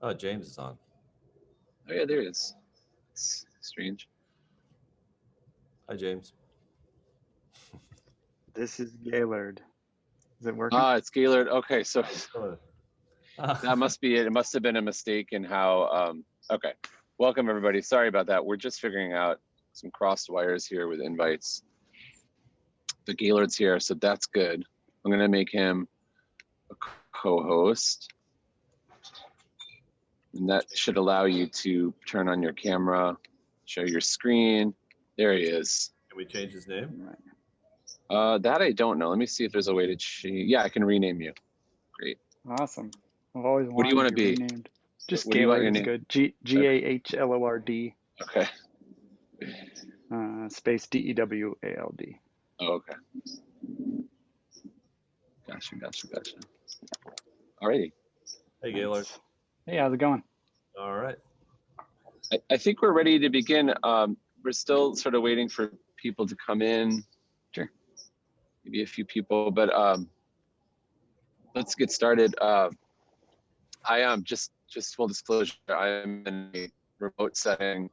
Oh, James is on. Oh yeah, there it is. It's strange. Hi, James. This is Gaylord. Is it working? Ah, it's Gaylord. Okay, so Hello. that must be it. It must have been a mistake in how. Okay, welcome everybody. Sorry about that. We're just figuring out some crossed wires here with invites. But Gaylord's here, so that's good. I'm gonna make him a co-host, and that should allow you to turn on your camera, show your screen. There he is. Can we change his name? Right. That I don't know. Let me see if there's a way to change. Yeah, I can rename you. Great. Awesome. I've always What do you wanted want to be? renamed. Just What do you want Gaylord your is name? good. Gahlord. Okay. Space Dewald. Oh, okay. Gotcha. Alrighty. Hey, Gaylord. Hey, how's it going? All right. I think we're ready to begin. We're still sort of waiting for people to come in. Sure. Maybe a few people, but let's get started. I am just full disclosure. I am in a remote setting.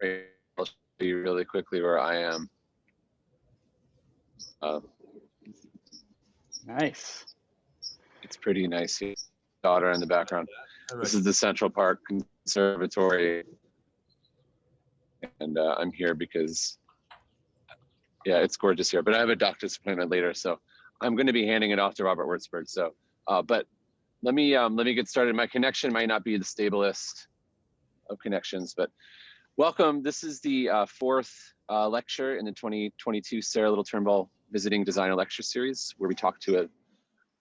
I'll show you really quickly where I am. Nice. It's pretty nice here. Daughter in the background. This is the Central Park Conservatory, and I'm here because, yeah, it's gorgeous here. But I have a doctor's appointment later, so I'm going to be handing it off to Robert Würzburg. So, but let me get started. My connection might not be the stablest of connections, but welcome. This is the fourth lecture in the 2022 Sara Turnbull Visiting Designer Lecture Series, where we talk to a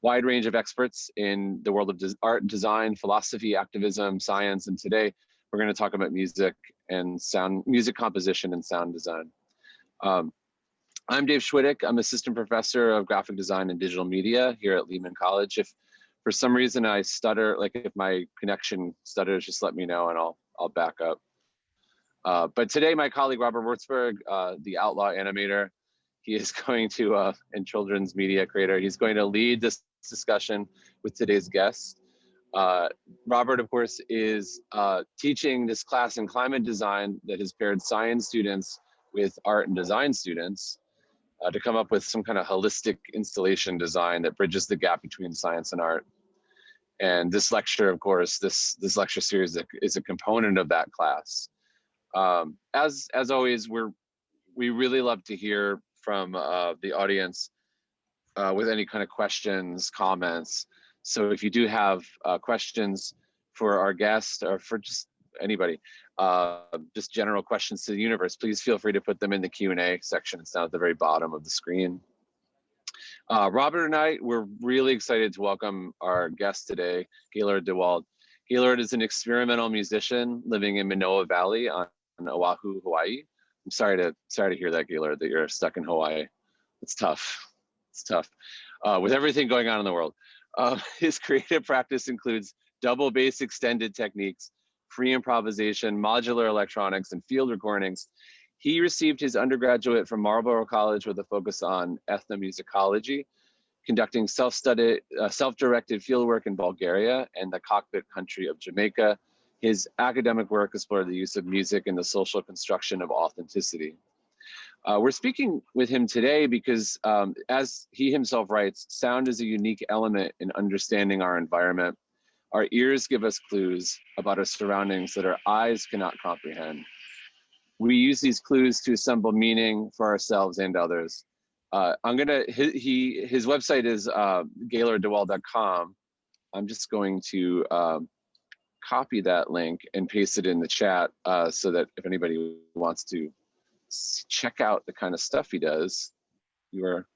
wide range of experts in the world of art, design, philosophy, activism, science, and today we're going to talk about music and music composition and sound design. I'm Dave Schwiddick. I'm assistant professor of graphic design and digital media here at Lehman College. If for some reason I stutter, like if my connection stutters, just let me know and I'll back up. But today, my colleague Robert Würzburg, the outlaw animator, he is going to, and children's media creator, he's going to lead this discussion with today's guest. Robert, of course, is teaching this class in climate design that has paired science students with art and design students to come up with some kind of holistic installation design that bridges the gap between science and art. And this lecture, of course, this lecture series is a component of that class. As always, we really love to hear from the audience with any kind of questions, comments. So if you do have questions for our guest or for just anybody, just general questions to the universe, please feel free to put them in the Q&A section. It's down at the very bottom of the screen. Robert and I, we're really excited to welcome our guest today, Gahlord Dewald. Gahlord is an experimental musician living in Manoa Valley on Oahu, Hawaii. I'm sorry to hear that, Gahlord, that you're stuck in Hawaii. It's tough. It's tough. With everything going on in the world. His creative practice includes double bass extended techniques, free improvisation, modular electronics, and field recordings. He received his undergraduate from Marlborough College with a focus on ethnomusicology, conducting self-directed fieldwork in Bulgaria and the cockpit country of Jamaica. His academic work explored the use of music in the social construction of authenticity. We're speaking with him today because, as he himself writes, sound is a unique element in understanding our environment. Our ears give us clues about our surroundings that our eyes cannot comprehend. We use these clues to assemble meaning for ourselves and others. His website is gahlorddewald.com. I'm just going to copy that link and paste it in the chat so that if anybody wants to check out the kind of stuff he does, you're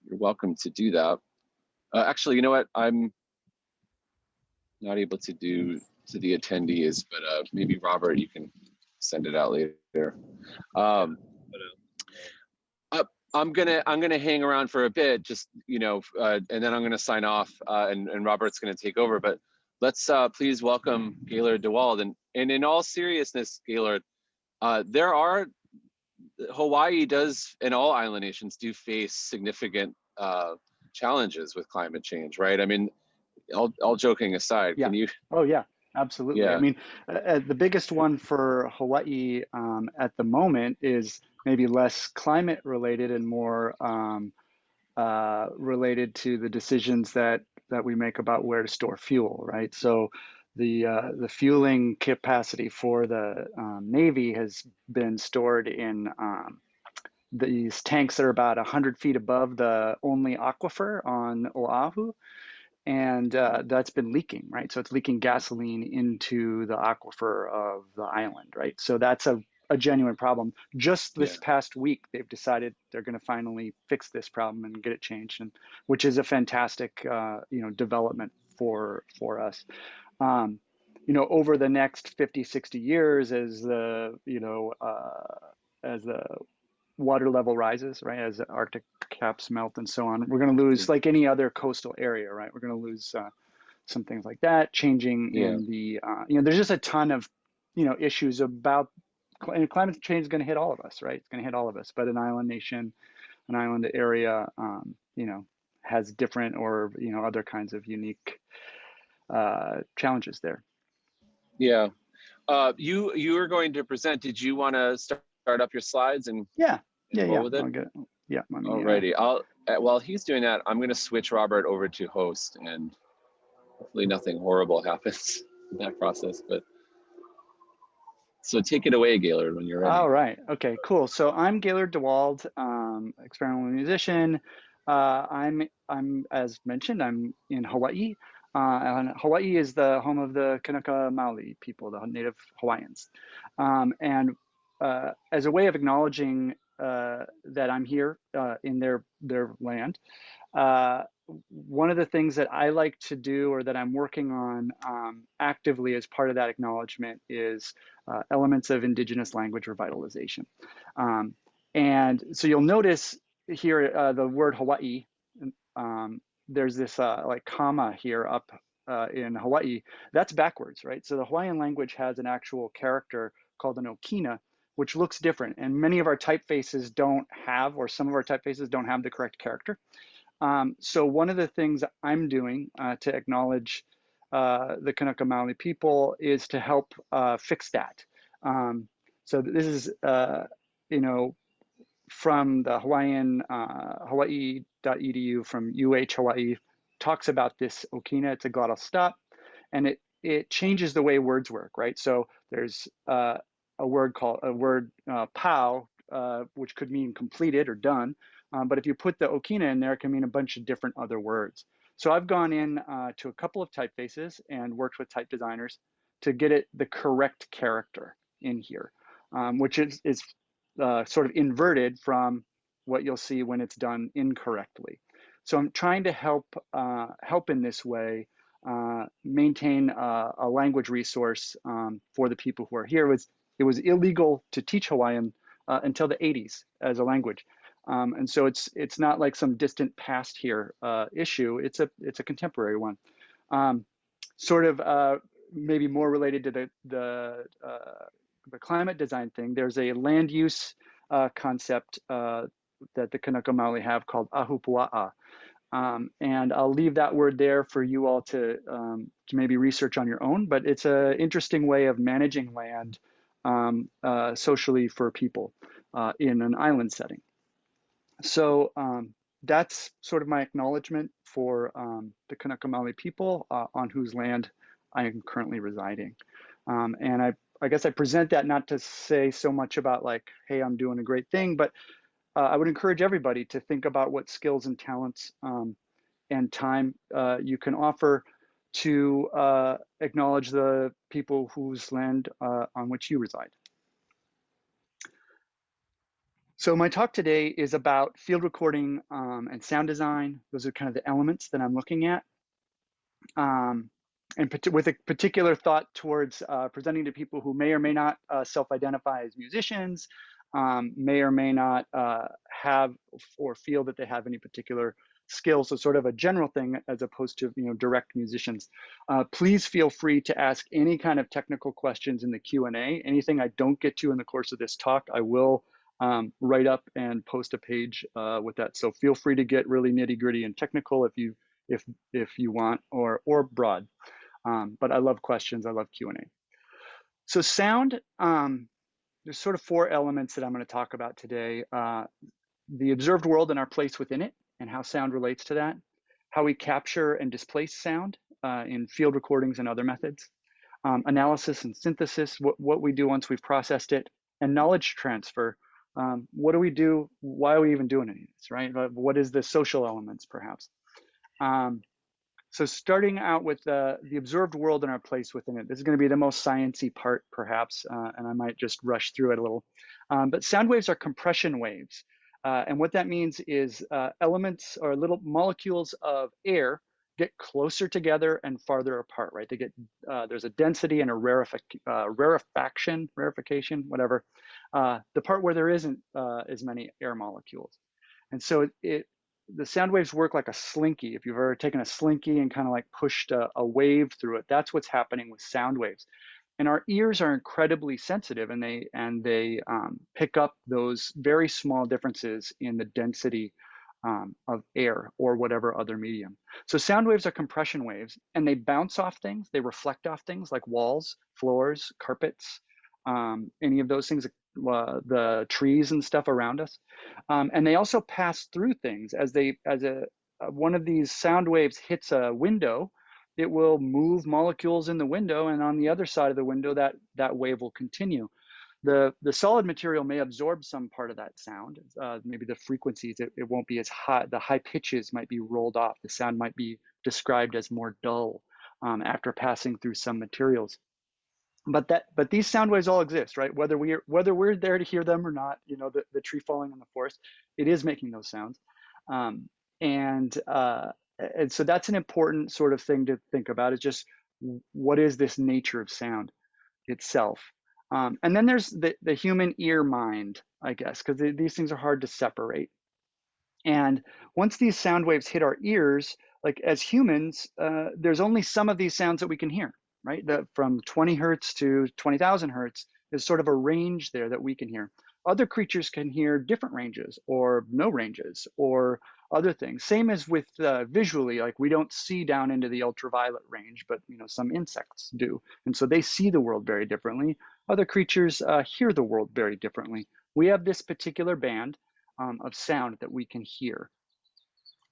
welcome to do that. Actually, you know what? I'm not able to do to the attendees, but maybe Robert, you can send it out later. I'm gonna hang around for a bit, just and then I'm gonna sign off, and Robert's gonna take over. But let's please welcome Gahlord Dewald. And in all seriousness, Gahlord, Hawaii does, and all island nations do face significant challenges with climate change, right? I mean, all joking aside, Yeah. can you? Oh, yeah, absolutely. I Yeah, mean, the biggest one for Hawaii at the moment is maybe less climate related and more related to the decisions that we make about where to store fuel, right? So the fueling capacity for the Navy has been stored in these tanks that are about 100 feet above the only aquifer on Oahu, and that's been leaking, right? So it's leaking gasoline into the aquifer of the island, right? So that's a genuine problem. Just yeah, this past week, they've decided they're going to finally fix this problem and get it changed, and which is a fantastic, development for us. Over the next 50, 60 years, as the water level rises, right, as the Arctic caps melt and so on, we're going to lose, like any other coastal area, right? We're going to lose some things like that, changing yeah, in the, there's just a ton of, issues about, and climate change is going to hit all of us, right? It's going to hit all of us, but an island nation, an island area, has different or, other kinds of unique challenges there. yeah. You were going to present. Did you want to start up your slides and Yeah. roll with it? I'll get, yeah. Let me, Alrighty. While he's doing that, I'm going to switch Robert over to host, and hopefully nothing horrible happens in that process. But so take it away, Gaylord, when you're ready. all right. Okay, cool. So I'm Gahlord Dewald, experimental musician. As mentioned, I'm in Hawaii. And Hawaii is the home of the Kanaka Maoli people, the native Hawaiians. And as a way of acknowledging that I'm here in their land, uh, one of the things that I like to do, or that I'm working on actively as part of that acknowledgement, is elements of indigenous language revitalization. And so you'll notice here the word Hawaii. There's this like comma here up in Hawaii. That's backwards, right? So the Hawaiian language has an actual character called an okina, which looks different. And many of our typefaces don't have, or some of our typefaces don't have the correct character. So one of the things I'm doing to acknowledge the Kanaka Maoli people is to help fix that. So this is, from the Hawaiian, hawaii.edu from Hawaii, talks about this okina. It's a glottal stop, and it changes the way words work, right? So there's a word pau, which could mean completed or done. But if you put the okina in there, it can mean a bunch of different other words. So I've gone in to a couple of typefaces and worked with type designers to get it the correct character in here, which is sort of inverted from what you'll see when it's done incorrectly. So I'm trying to help in this way, maintain a language resource for the people who are here. It was illegal to teach Hawaiian until the 80s as a language. And so it's not like some distant past here issue. It's a contemporary one. Sort of maybe more related to the climate design thing. There's a land use concept that the Kanaka Maoli have called ahupua'a. And I'll leave that word there for you all to maybe research on your own, but it's an interesting way of managing land socially for people in an island setting. So that's sort of my acknowledgement for the Kanaka Maoli people on whose land I am currently residing. And I guess I present that not to say so much about like, hey, I'm doing a great thing, but I would encourage everybody to think about what skills and talents and time you can offer to acknowledge the people whose land on which you reside. So my talk today is about field recording and sound design. Those are kind of the elements that I'm looking at. And with a particular thought towards presenting to people who may or may not self-identify as musicians, may or may not have or feel that they have any particular skills. So sort of a general thing as opposed to direct musicians. Please feel free to ask any kind of technical questions in the Q&A. Anything I don't get to in the course of this talk, I will write up and post a page with that. So feel free to get really nitty gritty and technical if you if you want, or broad. But I love questions. I love Q&A. So sound, there's sort of 4 elements that I'm going to talk about today. The observed world and our place within it, and how sound relates to that. How we capture and displace sound in field recordings and other methods. Analysis and synthesis, what we do once we've processed it. And knowledge transfer. What do we do? Why are we even doing any of this, right? What is the social elements, perhaps? So starting out with the observed world and our place within it. This is going to be the most sciencey part, perhaps, and I might just rush through it a little. But sound waves are compression waves. And what that means is elements or little molecules of air get closer together and farther apart, right? They get, there's a density and a rarefaction, whatever. The part where there isn't as many air molecules. And so the sound waves work like a slinky. If you've ever taken a slinky and kind of like pushed a wave through it, that's what's happening with sound waves. And our ears are incredibly sensitive, and they pick up those very small differences in the density of air or whatever other medium. So sound waves are compression waves, and they bounce off things. They reflect off things like walls, floors, carpets, any of those things, the trees and stuff around us. And they also pass through things as one of these sound waves hits a window. It will move molecules in the window, and on the other side of the window, that wave will continue. The solid material may absorb some part of that sound. Maybe the frequencies, it won't be as high. The high pitches might be rolled off. The sound might be described as more dull after passing through some materials. But these sound waves all exist, right? Whether we're there to hear them or not, you know, the tree falling in the forest, it is making those sounds. And so that's an important sort of thing to think about, is just what is this nature of sound itself. And then there's the human ear mind, I guess, because these things are hard to separate. And once these sound waves hit our ears, like as humans, there's only some of these sounds that we can hear, right? From 20 hertz to 20,000 hertz is sort of a range there that we can hear. Other creatures can hear different ranges or no ranges or other things. Same as with visually, like we don't see down into the ultraviolet range, but you know, some insects do. And so they see the world very differently. Other creatures hear the world very differently. We have this particular band of sound that we can hear.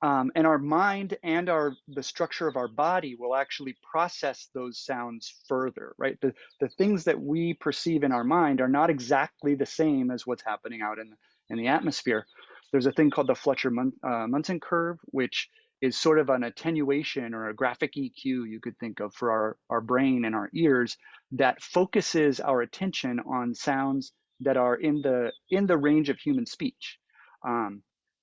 And our mind and the structure of our body will actually process those sounds further, right? The things that we perceive in our mind are not exactly the same as what's happening out in the atmosphere. There's a thing called the Fletcher-Munson curve, which is sort of an attenuation or a graphic EQ you could think of for our brain and our ears that focuses our attention on sounds that are in the range of human speech.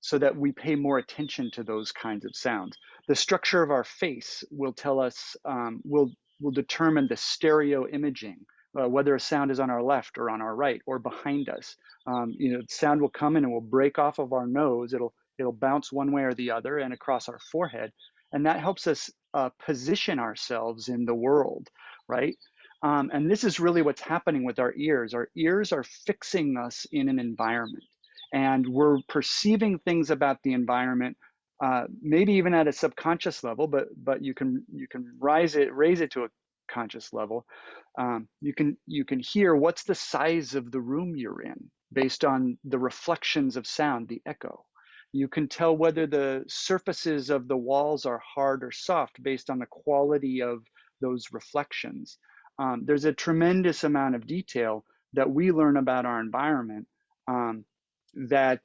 So that we pay more attention to those kinds of sounds. The structure of our face will tell us, will determine the stereo imaging, whether a sound is on our left or on our right or behind us. You know, sound will come in and will break off of our nose. It'll bounce one way or the other and across our forehead. And that helps us position ourselves in the world, right? And this is really what's happening with our ears. Our ears are fixing us in an environment. And we're perceiving things about the environment, maybe even at a subconscious level, but you can raise it to a conscious level. You can hear what's the size of the room you're in based on the reflections of sound, the echo. You can tell whether the surfaces of the walls are hard or soft based on the quality of those reflections. There's a tremendous amount of detail that we learn about our environment that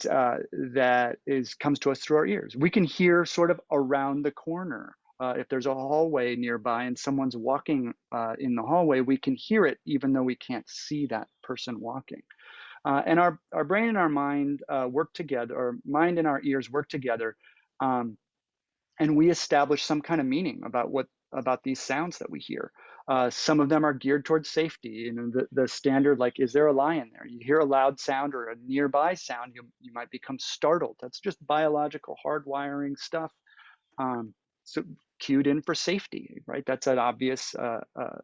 comes to us through our ears. We can hear sort of around the corner. If there's a hallway nearby and someone's walking in the hallway, we can hear it even though we can't see that person walking. And our brain and our mind work together, or mind and our ears work together, and we establish some kind of meaning about these sounds that we hear. Some of them are geared towards safety. You know, the standard, like, is there a lion there? You hear a loud sound or a nearby sound, you might become startled. That's just biological hardwiring stuff. So cued in for safety, right? That's an obvious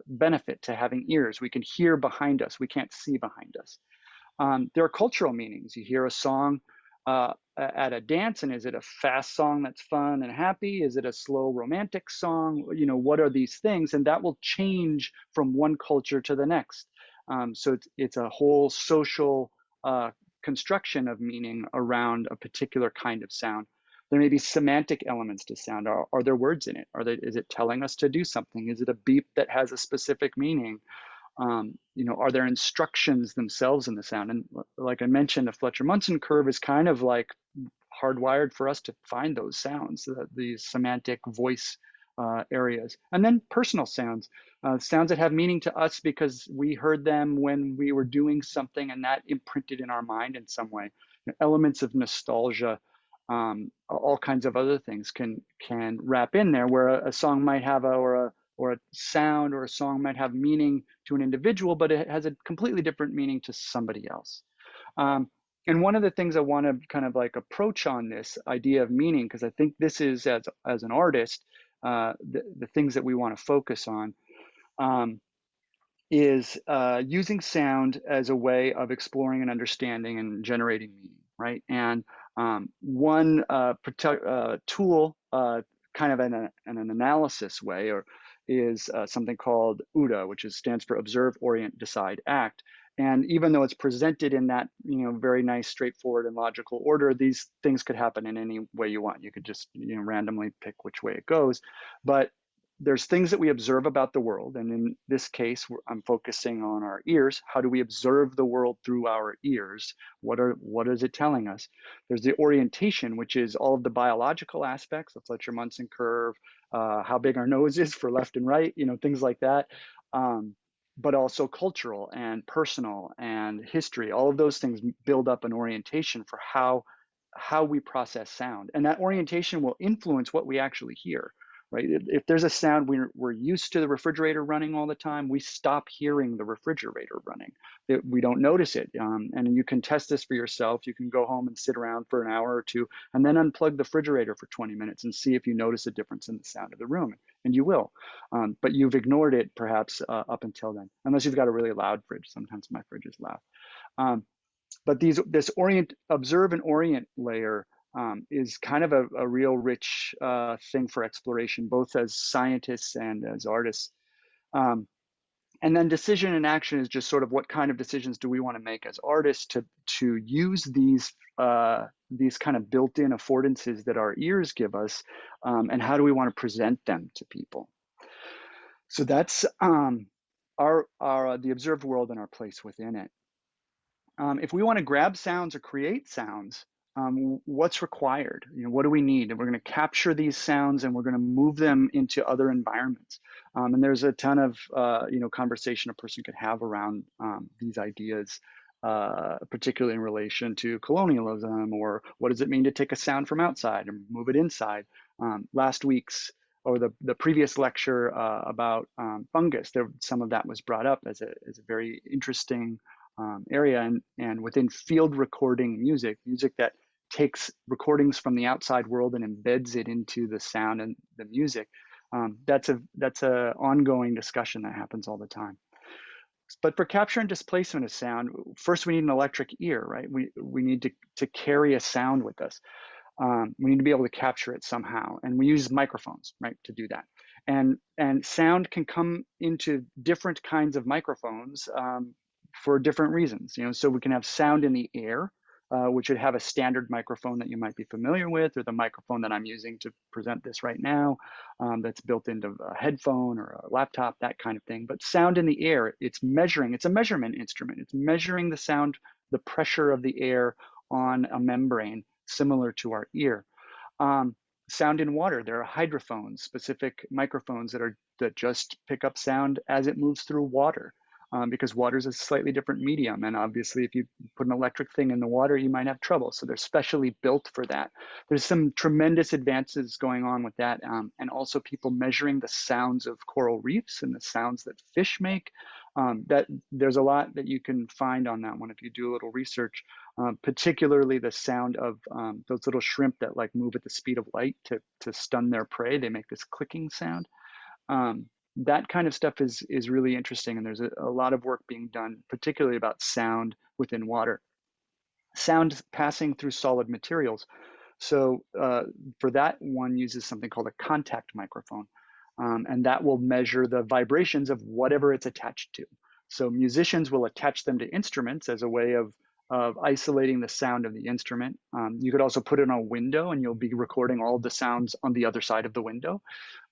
benefit to having ears. We can hear behind us. We can't see behind us. There are cultural meanings. You hear a song at a dance, and is it a fast song that's fun and happy? Is it a slow romantic song? You know, what are these things? And that will change from one culture to the next. So it's a whole social construction of meaning around a particular kind of sound. There may be semantic elements to sound. Are there words in it? Is it telling us to do something? Is it a beep that has a specific meaning? You know, are there instructions themselves in the sound? And like I mentioned, the Fletcher-Munson curve is kind of like hardwired for us to find those sounds, the semantic voice areas. And then personal sounds, sounds that have meaning to us because we heard them when we were doing something and that imprinted in our mind in some way. You know, elements of nostalgia, all kinds of other things can wrap in there, where a song might have or a sound or a song might have meaning to an individual, but it has a completely different meaning to somebody else. And one of the things I want to kind of like approach on this idea of meaning, because I think this is, as an artist, the things that we want to focus on, is using sound as a way of exploring and understanding and generating meaning, right? And one tool, kind of in an analysis way, is something called OODA, which stands for Observe, Orient, Decide, Act. And even though it's presented in that, you know, very nice, straightforward and logical order, these things could happen in any way you want. You could just, you know, randomly pick which way it goes. But there's things that we observe about the world. And in this case, I'm focusing on our ears. How do we observe the world through our ears? What is it telling us? There's the orientation, which is all of the biological aspects, the Fletcher-Munson curve, how big our nose is for left and right, you know, things like that. But also cultural and personal and history. All of those things build up an orientation for how we process sound. And that orientation will influence what we actually hear. Right? If there's a sound, we're used to the refrigerator running all the time, we stop hearing the refrigerator running. We don't notice it. And you can test this for yourself. You can go home and sit around for an hour or two and then unplug the refrigerator for 20 minutes and see if you notice a difference in the sound of the room. And you will. But you've ignored it perhaps up until then, unless you've got a really loud fridge. Sometimes my fridge is loud. But this observe and orient layer is kind of a real rich thing for exploration, both as scientists and as artists. And then decision and action is just sort of what kind of decisions do we want to make as artists to use these kind of built-in affordances that our ears give us, and how do we want to present them to people? So that's the observed world and our place within it. If we want to grab sounds or create sounds, what's required? You know, what do we need? And we're going to capture these sounds and we're going to move them into other environments. And there's a ton of you know, conversation a person could have around these ideas, particularly in relation to colonialism, or what does it mean to take a sound from outside and move it inside. Last week's or the previous lecture about fungus, some of that was brought up as a very interesting area, and within field recording music that takes recordings from the outside world and embeds it into the sound and the music. That's a ongoing discussion that happens all the time. But for capture and displacement of sound, first we need an electric ear, right? We need to carry a sound with us. We need to be able to capture it somehow, and we use microphones, right, to do that. And sound can come into different kinds of microphones for different reasons. You know, so we can have sound in the air, which would have a standard microphone that you might be familiar with, or the microphone that I'm using to present this right now, that's built into a headphone or a laptop, that kind of thing. But sound in the air, it's a measurement instrument. It's measuring the sound, the pressure of the air on a membrane, similar to our ear. Sound in water, there are hydrophones, specific microphones that just pick up sound as it moves through water. Because water is a slightly different medium. And obviously, if you put an electric thing in the water, you might have trouble. So they're specially built for that. There's some tremendous advances going on with that. And also people measuring the sounds of coral reefs and the sounds that fish make. That there's a lot that you can find on that one if you do a little research, particularly the sound of those little shrimp that like move at the speed of light to stun their prey. They make this clicking sound. That kind of stuff is really interesting, and there's a lot of work being done, particularly about sound within water. Sound passing through solid materials. So for that, one uses something called a contact microphone, and that will measure the vibrations of whatever it's attached to. So musicians will attach them to instruments as a way of isolating the sound of the instrument. You could also put it on a window and you'll be recording all the sounds on the other side of the window.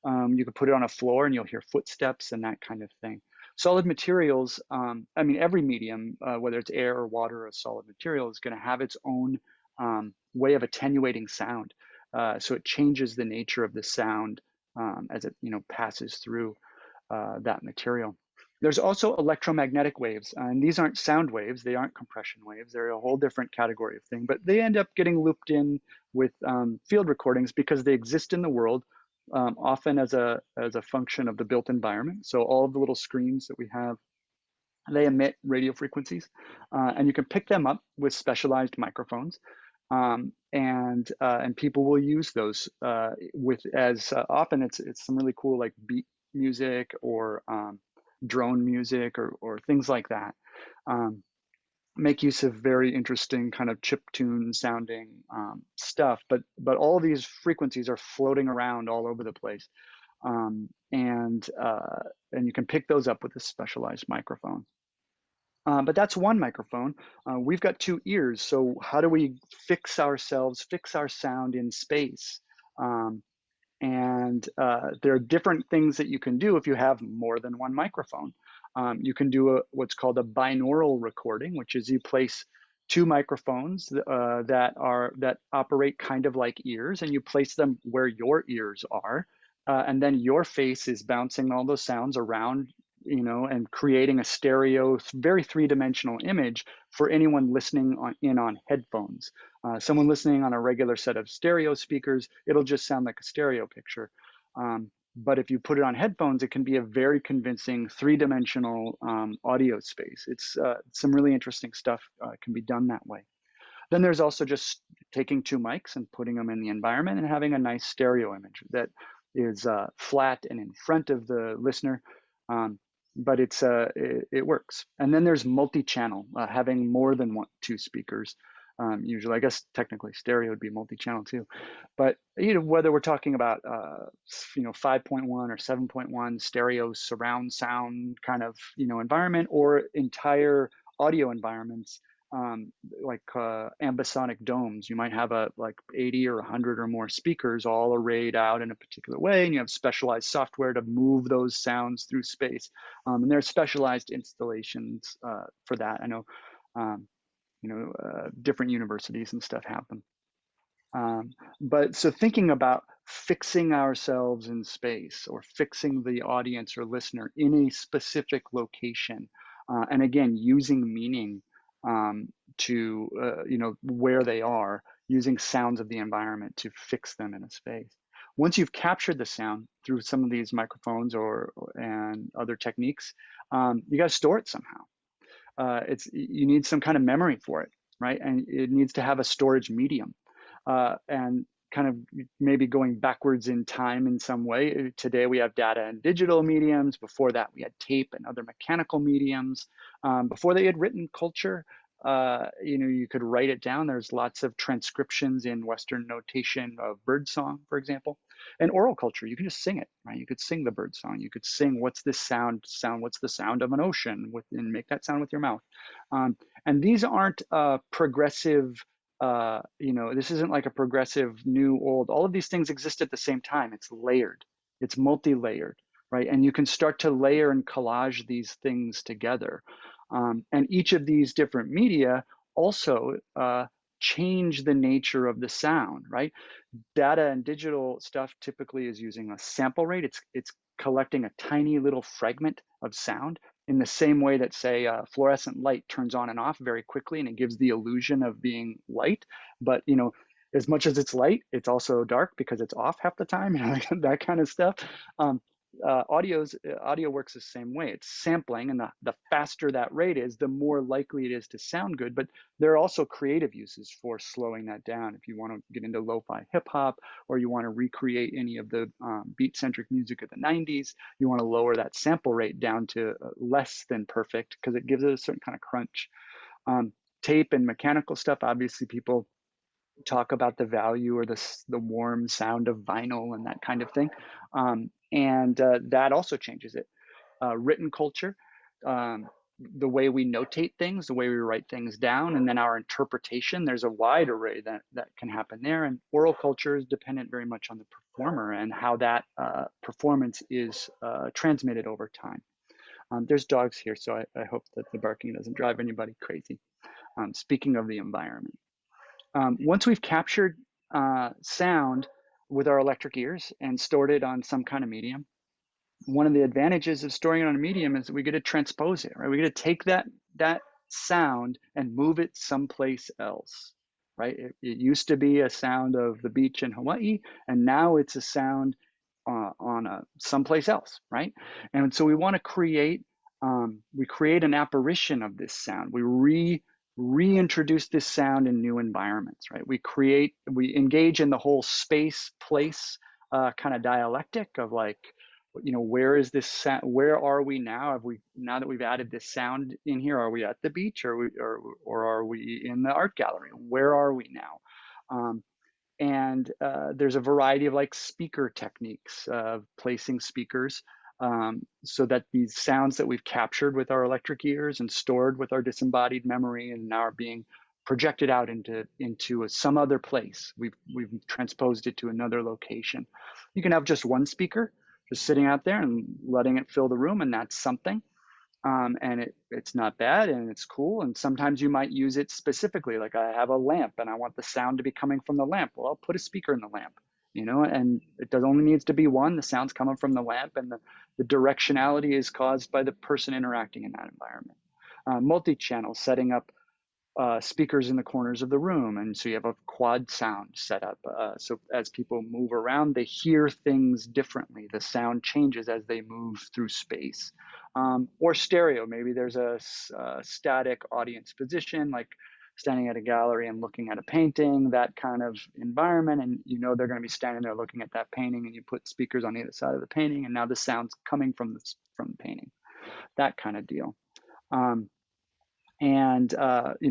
You could put it on a floor and you'll hear footsteps and that kind of thing. Solid materials, I mean, every medium, whether it's air or water or a solid material, is going to have its own way of attenuating sound. So it changes the nature of the sound as it passes through that material. There's also electromagnetic waves, and these aren't sound waves, they aren't compression waves, they're a whole different category of thing, but they end up getting looped in with field recordings because they exist in the world, often as a function of the built environment. So all of the little screens that we have, they emit radio frequencies, and you can pick them up with specialized microphones. And people will use those with as often it's some really cool like beat music or drone music or things like that. Make use of very interesting kind of chiptune sounding stuff, but all these frequencies are floating around all over the place, and you can pick those up with a specialized microphone. But that's one microphone. We've got two ears, so how do we fix our sound in space? And there are different things that you can do if you have more than one microphone. You can do what's called a binaural recording, which is you place two microphones that operate kind of like ears, and you place them where your ears are, and then your face is bouncing all those sounds around, and creating a stereo, very three-dimensional image for anyone listening on headphones. Someone listening on a regular set of stereo speakers, it'll just sound like a stereo picture. But if you put it on headphones, it can be a very convincing three-dimensional audio space. It's some really interesting stuff can be done that way. Then there's also just taking two mics and putting them in the environment and having a nice stereo image that is flat and in front of the listener. But it works. And then there's multi-channel, having more than two speakers. Usually, I guess technically stereo would be multi-channel too. But whether we're talking about 5.1 or 7.1 stereo surround sound kind of environment, or entire audio environments, like ambisonic domes, you might have like 80 or 100 or more speakers all arrayed out in a particular way, and you have specialized software to move those sounds through space. And there are specialized installations for that. I know, different universities and stuff have them. But so thinking about fixing ourselves in space, or fixing the audience or listener in a specific location, and again, using meaning to where they are, using sounds of the environment to fix them in a space. Once you've captured the sound through some of these microphones and other techniques, you got to store it somehow. You need some kind of memory for it, right? And it needs to have a storage medium, and kind of maybe going backwards in time in some way. Today we have data and digital mediums. Before that we had tape and other mechanical mediums. Before they had written culture, you could write it down. There's lots of transcriptions in Western notation of birdsong, for example. And oral culture, you can just sing it, right? You could sing the birdsong. You could sing, what's this sound? What's the sound of an ocean? And make that sound with your mouth. And these aren't progressive. This isn't like a progressive new old. All of these things exist at the same time. It's layered. It's multi-layered, right? And you can start to layer and collage these things together. And each of these different media also change the nature of the sound, right? Data and digital stuff typically is using a sample rate. It's collecting a tiny little fragment of sound in the same way that, say, fluorescent light turns on and off very quickly, and it gives the illusion of being light. But as much as it's light, it's also dark because it's off half the time, that kind of stuff. Audio works the same way. It's sampling, and the faster that rate is, the more likely it is to sound good. But there are also creative uses for slowing that down. If you want to get into lo-fi hip hop, or you want to recreate any of the beat-centric music of the 90s, you want to lower that sample rate down to less than perfect because it gives it a certain kind of crunch. tape and mechanical stuff, obviously people talk about the value or the warm sound of vinyl and that kind of thing. That also changes it. Written culture, the way we notate things, the way we write things down, and then our interpretation, there's a wide array that can happen there. And oral culture is dependent very much on the performer and how that performance is transmitted over time. There's dogs here, so I hope that the barking doesn't drive anybody crazy. Speaking of the environment. Once we've captured sound with our electric ears and stored it on some kind of medium, one of the advantages of storing it on a medium is that we get to transpose it, right? We get to take that sound and move it someplace else, right? It used to be a sound of the beach in Hawaii, and now it's a sound on someplace else, right? And so we want to create an apparition of this sound. We reintroduce this sound in new environments, right? We engage in the whole space place kind of dialectic of like, where is this sound? Where are we now? Now that we've added this sound in here, are we at the beach or are we in the art gallery? Where are we now? There's a variety of like speaker techniques of placing speakers so that these sounds that we've captured with our electric ears and stored with our disembodied memory and now are being projected out into some other place. We've transposed it to another location. You can have just one speaker just sitting out there and letting it fill the room, and that's something. And it's not bad and it's cool. And sometimes you might use it specifically, like I have a lamp and I want the sound to be coming from the lamp. Well, I'll put a speaker in the lamp, and it only needs to be one. The sound's coming from the lamp, and the directionality is caused by the person interacting in that environment. Multi-channel, setting up speakers in the corners of the room, and so you have a quad sound set up. So as people move around, they hear things differently. The sound changes as they move through space. Or stereo, maybe there's a static audience position, like standing at a gallery and looking at a painting, that kind of environment, and they're going to be standing there looking at that painting, and you put speakers on either side of the painting, and now the sound's coming from the painting, that kind of deal.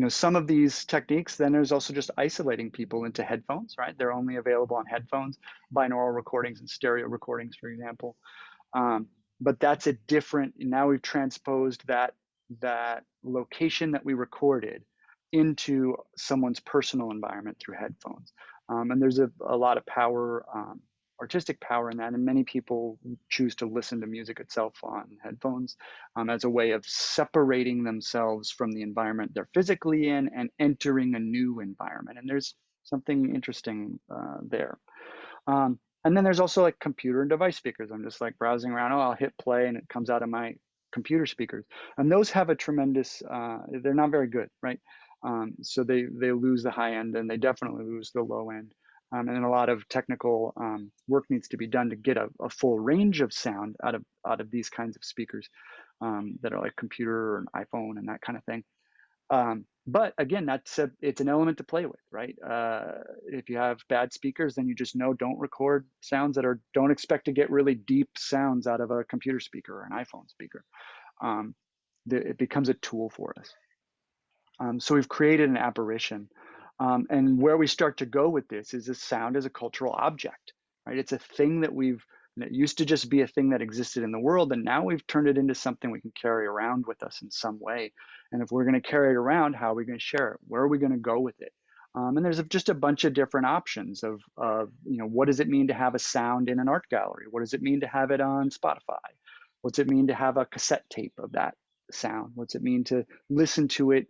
Some of these techniques, then there's also just isolating people into headphones, right? They're only available on headphones, binaural recordings and stereo recordings, for example. But that's a different, now we've transposed that location that we recorded into someone's personal environment through headphones. And there's a lot of power, artistic power in that, and many people choose to listen to music itself on headphones as a way of separating themselves from the environment they're physically in and entering a new environment. And there's something interesting there. And then there's also like computer and device speakers. I'm just like browsing around, I'll hit play and it comes out of my computer speakers. And those have a tremendous, they're not very good, right? So they lose the high end and they definitely lose the low end. And then a lot of technical work needs to be done to get a full range of sound out of these kinds of speakers that are like computer or an iPhone and that kind of thing. But again, it's an element to play with, right? If you have bad speakers, then you just don't record sounds don't expect to get really deep sounds out of a computer speaker or an iPhone speaker. It becomes a tool for us. So we've created an apparition. And where we start to go with this is this sound as a cultural object, right? It's a thing that it used to just be a thing that existed in the world, and now we've turned it into something we can carry around with us in some way. And if we're going to carry it around, how are we going to share it? Where are we going to go with it? And there's just a bunch of different options of what does it mean to have a sound in an art gallery? What does it mean to have it on Spotify? What's it mean to have a cassette tape of that sound? What's it mean to listen to it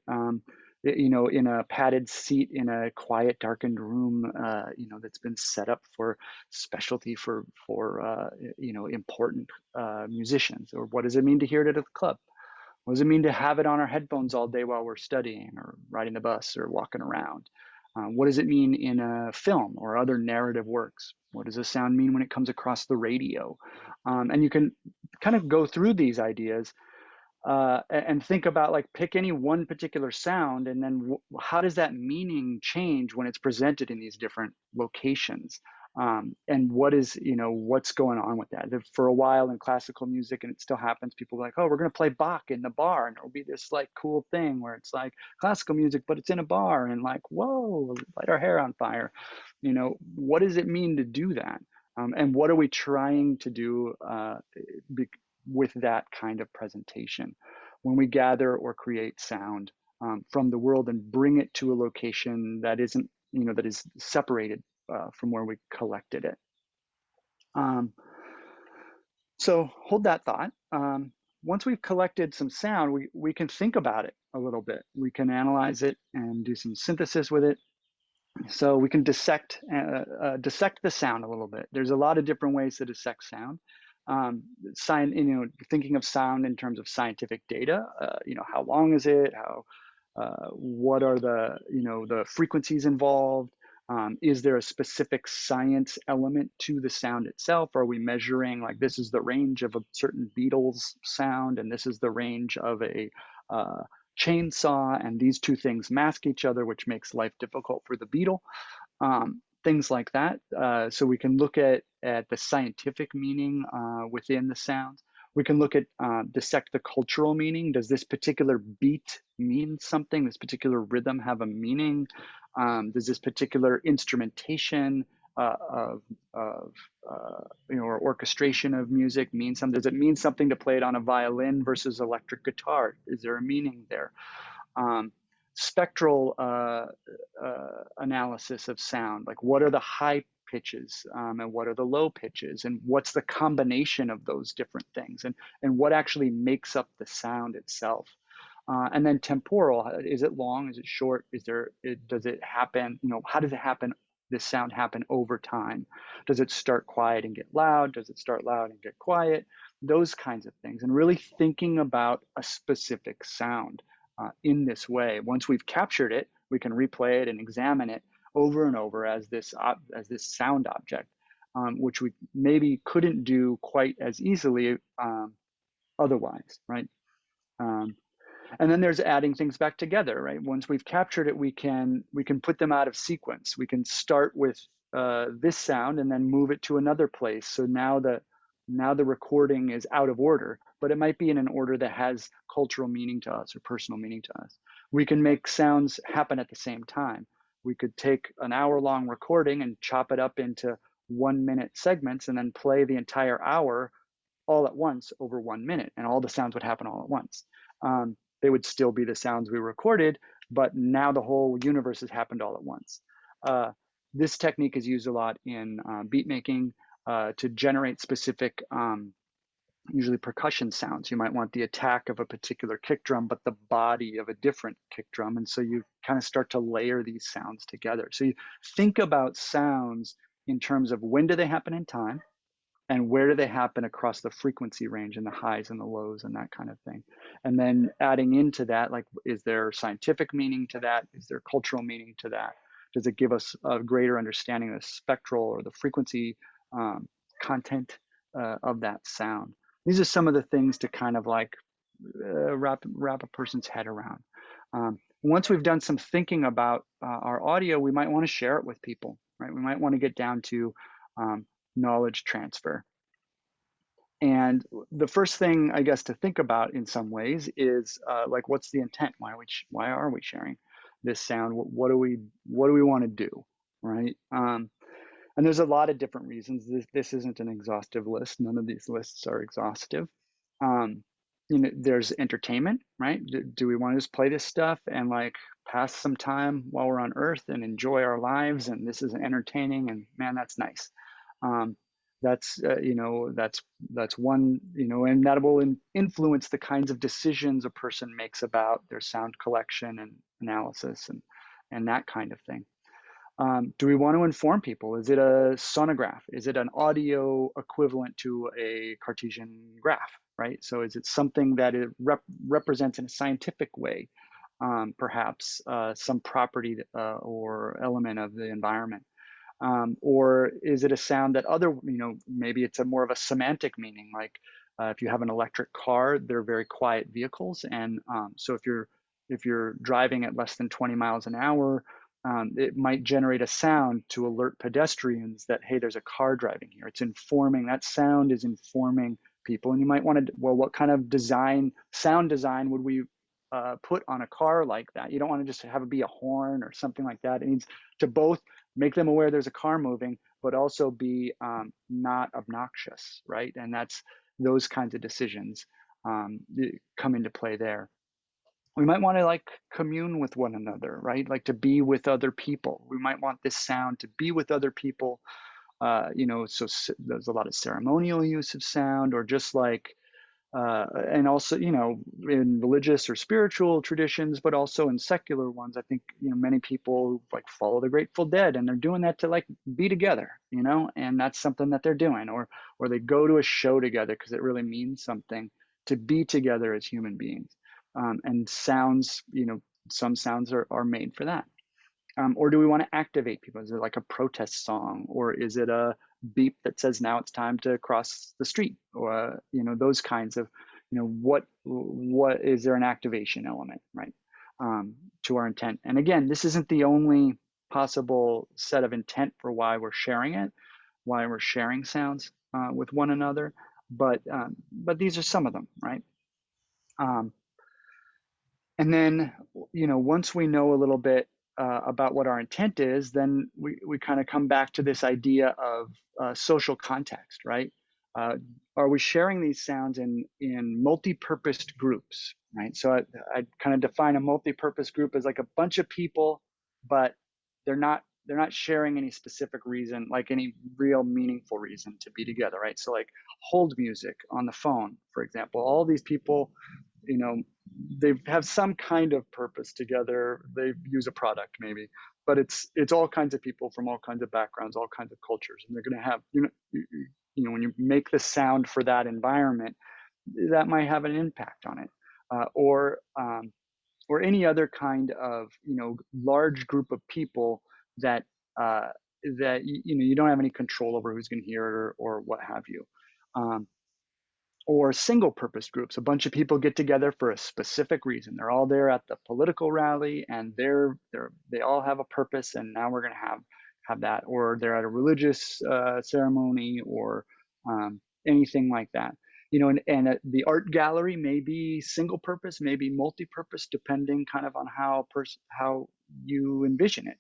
in a padded seat in a quiet, darkened room, that's been set up for specialty for important musicians? Or what does it mean to hear it at a club? What does it mean to have it on our headphones all day while we're studying or riding the bus or walking around? What does it mean in a film or other narrative works? What does a sound mean when it comes across the radio? And you can kind of go through these ideas and think about, like, pick any one particular sound, and then how does that meaning change when it's presented in these different locations? And what is, what's going on with that? For a while in classical music, and it still happens, people are like, oh, we're going to play Bach in the bar, and it'll be this like cool thing where it's like classical music, but it's in a bar, and like, whoa, light our hair on fire. What does it mean to do that? And what are we trying to do with that kind of presentation when we gather or create sound from the world and bring it to a location that isn't, that is separated from where we collected it. So hold that thought. Once we've collected some sound, we can think about it a little bit. We can analyze it and do some synthesis with it. So we can dissect the sound a little bit. There's a lot of different ways to dissect sound. Thinking of sound in terms of scientific data. How long is it? What are the frequencies involved? Is there a specific science element to the sound itself? Are we measuring like this is the range of a certain Beatles sound and this is the range of a chainsaw, and these two things mask each other, which makes life difficult for the beetle? Things like that. So we can look at the scientific meaning within the sounds. We can look at dissect the cultural meaning. Does this particular beat mean something? This particular rhythm have a meaning? Does this particular instrumentation or orchestration of music mean something? Does it mean something to play it on a violin versus electric guitar? Is there a meaning there? Spectral analysis of sound, like what are the high pitches and what are the low pitches, and what's the combination of those different things, and what actually makes up the sound itself. And then temporal, is it long, is it short, does it happen, how does it happen, this sound happen over time? Does it start quiet and get loud? Does it start loud and get quiet? Those kinds of things, and really thinking about a specific sound in this way. Once we've captured it, we can replay it and examine it over and over as this sound object, which we maybe couldn't do quite as easily otherwise, right? And then there's adding things back together, right? Once we've captured it, we can put them out of sequence. We can start with this sound and then move it to another place. So now the recording is out of order, but it might be in an order that has cultural meaning to us or personal meaning to us. We can make sounds happen at the same time. We could take an hour-long recording and chop it up into 1-minute segments and then play the entire hour all at once over 1 minute, and all the sounds would happen all at once. They would still be the sounds we recorded, but now the whole universe has happened all at once. This technique is used a lot in beat making to generate specific, usually percussion sounds. You might want the attack of a particular kick drum, but the body of a different kick drum. And so you kind of start to layer these sounds together. So you think about sounds in terms of when do they happen in time, and where do they happen across the frequency range and the highs and the lows and that kind of thing. And then adding into that, like, is there scientific meaning to that? Is there cultural meaning to that? Does it give us a greater understanding of the spectral or the frequency content of that sound? These are some of the things to kind of like wrap a person's head around. Once we've done some thinking about our audio, we might want to share it with people, right? We might want to get down to knowledge transfer. And the first thing, I guess, to think about in some ways is like, what's the intent? Why are we sharing this sound? What do we want to do, right? And there's a lot of different reasons. This isn't an exhaustive list. None of these lists are exhaustive. There's entertainment, right? Do we want to just play this stuff and like pass some time while we're on Earth and enjoy our lives? And this is entertaining, and man, that's nice. That's one, and that will influence the kinds of decisions a person makes about their sound collection and analysis and that kind of thing. Do we want to inform people? Is it a sonograph? Is it an audio equivalent to a Cartesian graph, right? So is it something that it represents in a scientific way, perhaps some property or element of the environment? Or is it a sound that maybe it's a more of a semantic meaning, like if you have an electric car, they're very quiet vehicles. And so if you're driving at less than 20 miles an hour, It might generate a sound to alert pedestrians that, hey, there's a car driving here. It's informing, that sound is informing people. And you might want to, well, what kind of sound design would we put on a car like that? You don't want to just have it be a horn or something like that. It needs to both make them aware there's a car moving, but also be not obnoxious, right? And that's those kinds of decisions come into play there. We might want to like commune with one another, right? Like to be with other people. We might want this sound to be with other people. So there's a lot of ceremonial use of sound, or just like, and also, in religious or spiritual traditions, but also in secular ones. I think, many people like follow the Grateful Dead, and they're doing that to like be together, and that's something that they're doing, or they go to a show together because it really means something to be together as human beings. And sounds, some sounds are made for that. Or do we want to activate people? Is it like a protest song, or is it a beep that says now it's time to cross the street, or those kinds of, what is there an activation element, right, to our intent? And again, this isn't the only possible set of intent for why we're sharing it, why we're sharing sounds with one another, but these are some of them, right? And then, once we know a little bit about what our intent is, then we kind of come back to this idea of social context, right? Are we sharing these sounds in multi-purposed groups, right? So I kind of define a multi-purpose group as like a bunch of people, but they're not sharing any specific reason, like any real meaningful reason to be together, right? So like hold music on the phone, for example. All these people, they have some kind of purpose together. They use a product maybe, but it's all kinds of people from all kinds of backgrounds, all kinds of cultures, and they're going to have, when you make the sound for that environment, that might have an impact on it, or any other kind of, large group of people that you don't have any control over who's going to hear it, or what have you. Or single purpose groups. A bunch of people get together for a specific reason. They're all there at the political rally, and they all have a purpose, and now we're going to have that. Or they're at a religious ceremony, or anything like that. And the art gallery may be single purpose, maybe multi-purpose, depending kind of on how you envision it.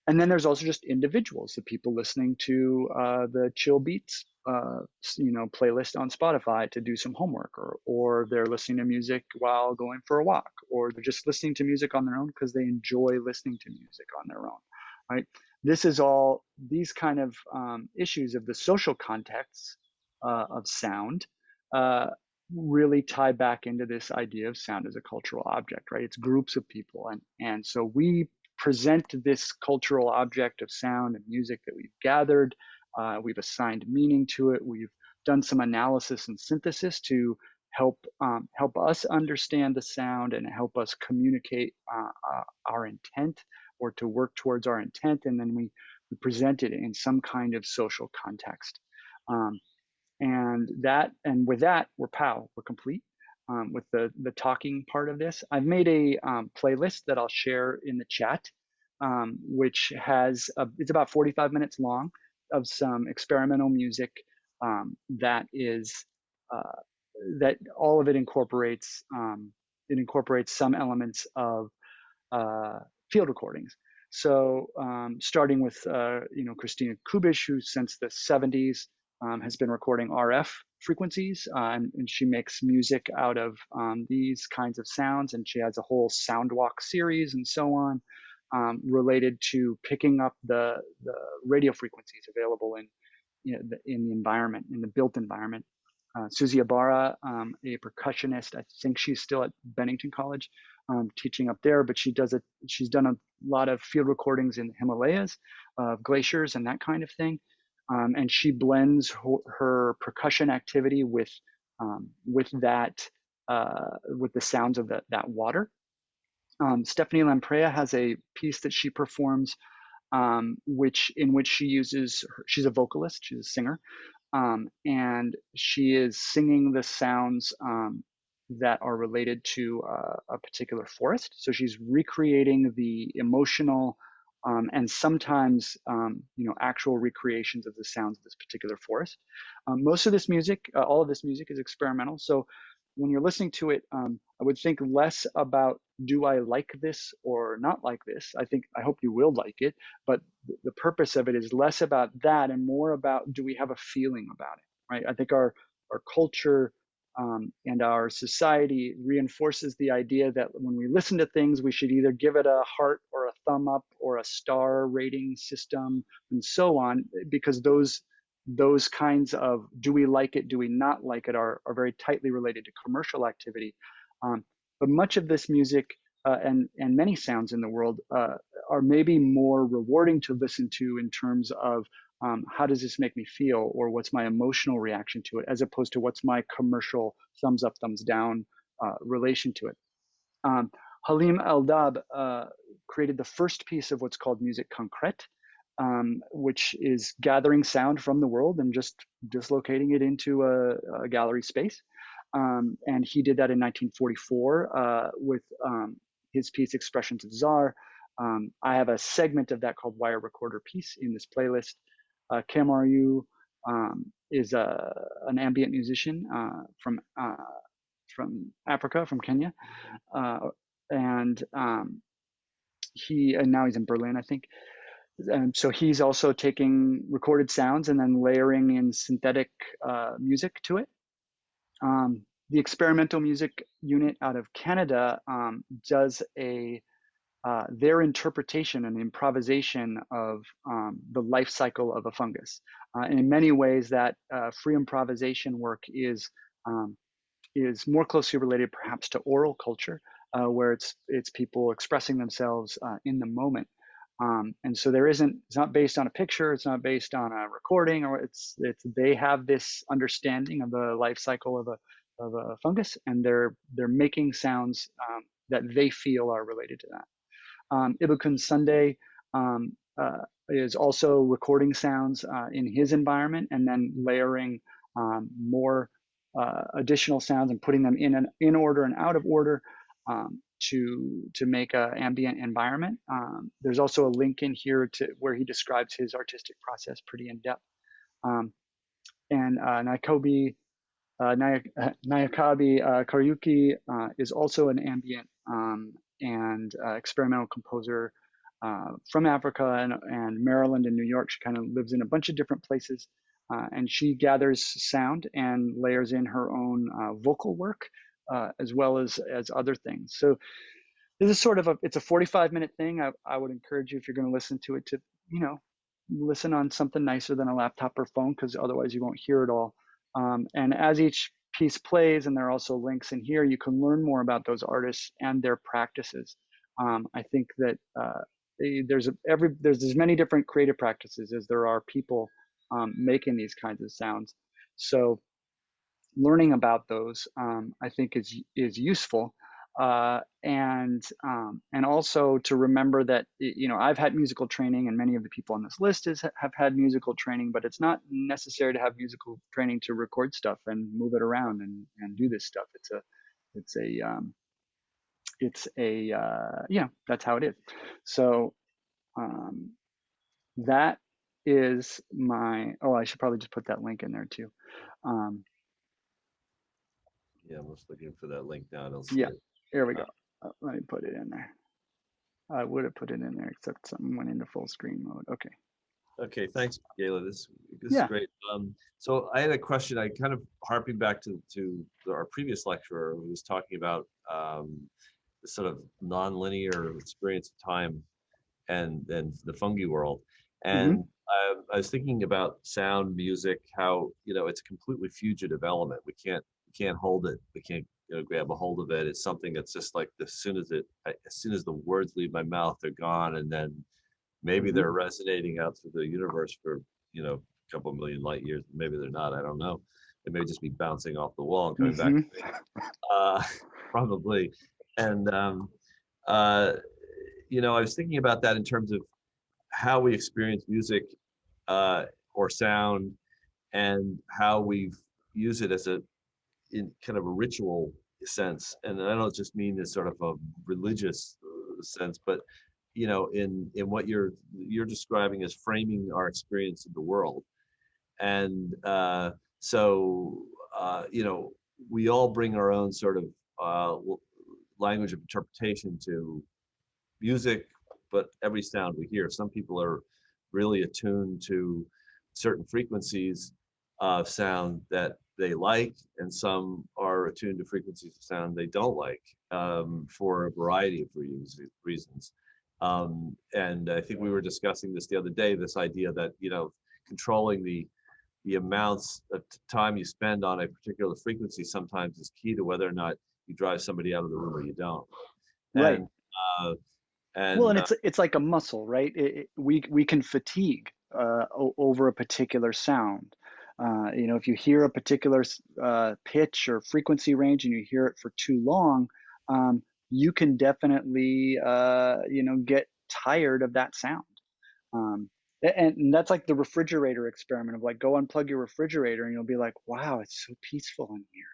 And then there's also just individuals, the people listening to the chill beats, playlist on Spotify to do some homework, or they're listening to music while going for a walk, or they're just listening to music on their own because they enjoy listening to music on their own, right? This is all these kind of issues of the social contexts of sound really tie back into this idea of sound as a cultural object, right? It's groups of people, and so we present this cultural object of sound and music that we've gathered. We've assigned meaning to it. We've done some analysis and synthesis to help us understand the sound and help us communicate our intent, or to work towards our intent. And then we present it in some kind of social context. And with that, we're complete. With the talking part of this. I've made a playlist that I'll share in the chat, which has it's about 45 minutes long, of some experimental music that all of it incorporates some elements of field recordings. So starting with Christina Kubish, who since the 70s has been recording RF frequencies, and she makes music out of these kinds of sounds, and she has a whole Soundwalk series and so on, related to picking up the radio frequencies available in the environment, in the built environment. Susie Ibarra, a percussionist, I think she's still at Bennington College, teaching up there, but she's done a lot of field recordings in the Himalayas of glaciers and that kind of thing. And she blends her percussion activity with the sounds of that water. Stephanie Lamprey has a piece that she performs, in which she's a vocalist, she's a singer, and she is singing the sounds that are related to a particular forest. So she's recreating the emotional and sometimes actual recreations of the sounds of this particular forest. Most of this music, all of this music is experimental. So when you're listening to it, I would think less about, do I like this or not like this? I hope you will like it, but the purpose of it is less about that and more about, do we have a feeling about it, right? I think our culture and our society reinforces the idea that when we listen to things, we should either give it a heart or a thumb up or a star rating system and so on, because those kinds of, do we like it, do we not like it, are very tightly related to commercial activity. But much of this music and many sounds in the world are maybe more rewarding to listen to in terms of how does this make me feel, or what's my emotional reaction to it, as opposed to what's my commercial thumbs up, thumbs down relation to it. Halim Eldab created the first piece of what's called musique concrète, which is gathering sound from the world and just dislocating it into a gallery space. And he did that in 1944 with his piece Expressions of Czar. I have a segment of that called Wire Recorder Piece in this playlist. Kamaru is an ambient musician from Africa, from Kenya, and now he's in Berlin, I think. And so he's also taking recorded sounds and then layering in synthetic music to it. The experimental music unit out of Canada does their interpretation and improvisation of the life cycle of a fungus. And in many ways, that free improvisation work is more closely related perhaps to oral culture, where it's people expressing themselves in the moment. And so it's not based on a picture, it's not based on a recording, or they have this understanding of the life cycle of a fungus, and they're making sounds that they feel are related to that. Ibukun Sunday is also recording sounds in his environment and then layering more additional sounds and putting them in order and out of order to make an ambient environment. There's also a link in here to where he describes his artistic process pretty in depth. And Nyakabi Karyuki is also an ambient and experimental composer from Africa and Maryland and New York. She kind of lives in a bunch of different places, and she gathers sound and layers in her own vocal work as well as other things. So this is sort of it's a 45-minute thing. I would encourage you, if you're going to listen to it, to listen on something nicer than a laptop or phone, because otherwise you won't hear it all. And as each piece plays, and there are also links in here, you can learn more about those artists and their practices. I think that there's as many different creative practices as there are people making these kinds of sounds. So learning about those, I think, is useful. And also to remember that I've had musical training, and many of the people on this list have had musical training, but it's not necessary to have musical training to record stuff and move it around and do this stuff. That's how it is. So that is I should probably just put that link in there too. Yeah, I'm just looking for that link now. I don't see it. Here we go. Let me put it in there. I would have put it in there, except something went into full screen mode. Okay. Okay, thanks, Gahlord. This is great. So I had a question. I kind of harping back to our previous lecturer, who was talking about the sort of non-linear experience of time and the fungi world. And I was thinking about sound, music, how it's a completely fugitive element. We can't hold it. We can't grab a hold of it. It's something that's just like as soon as the words leave my mouth, they're gone, and then maybe they're resonating out through the universe for a couple million light years. Maybe they're not. I don't know. They may just be bouncing off the wall and coming back to me. Probably. And I was thinking about that in terms of how we experience music or sound, and how we use it as in kind of a ritual sense, and I don't just mean this sort of a religious sense, but in what you're describing as framing our experience of the world. And so we all bring our own sort of language of interpretation to music, but every sound we hear. Some people are really attuned to certain frequencies of sound that they like, and some are attuned to frequencies of sound they don't like, for a variety of reasons. And I think we were discussing this the other day, this idea that, controlling the amounts of time you spend on a particular frequency sometimes is key to whether or not you drive somebody out of the room or you don't. Right. And well, and it's like a muscle, right? We can fatigue over a particular sound. If you hear a particular pitch or frequency range and you hear it for too long, you can definitely get tired of that sound. And that's like the refrigerator experiment of like, go unplug your refrigerator and you'll be like, wow, it's so peaceful in here.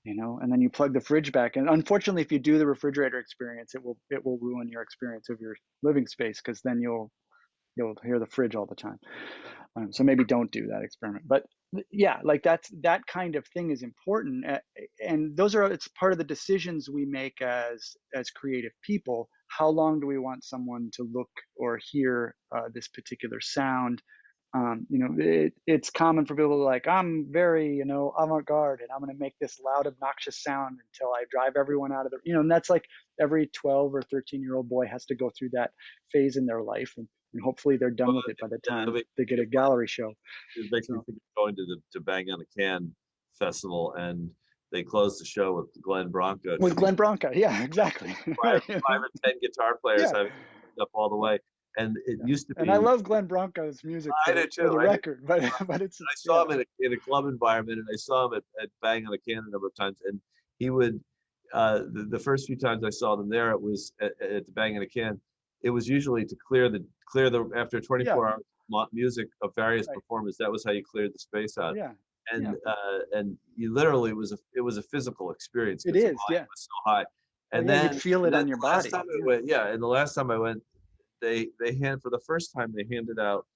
And then you plug the fridge back, and unfortunately, if you do the refrigerator experience, it will ruin your experience of your living space, because then you'll hear the fridge all the time. So maybe don't do that experiment. But yeah, like that kind of thing is important, and it's part of the decisions we make as creative people. How long do we want someone to look or hear this particular sound? It's common for people to like, I'm very, avant-garde, and I'm going to make this loud, obnoxious sound until I drive everyone out of and that's like every 12 or 13-year-old boy has to go through that phase in their life. And hopefully they're done with it by the time they get a gallery show. It makes me think of going to Bang on a Can festival, and they closed the show with Glenn Branca. Glenn Branca, yeah, exactly. Five or 10 guitar players having up all the way. And it used to be. And I love Glenn Branca's music for the record, but it's. I saw him in a club environment, and I saw him at Bang on a Can a number of times, and he would. The first few times I saw them there, it was at the Bang on a Can. It was usually to clear the after 24 hours music of various performers. That was how you cleared the space out. Yeah. And you literally it was a physical experience. It is, the volume was so high, and then you feel it on your body. And the last time I went, they for the first time they handed out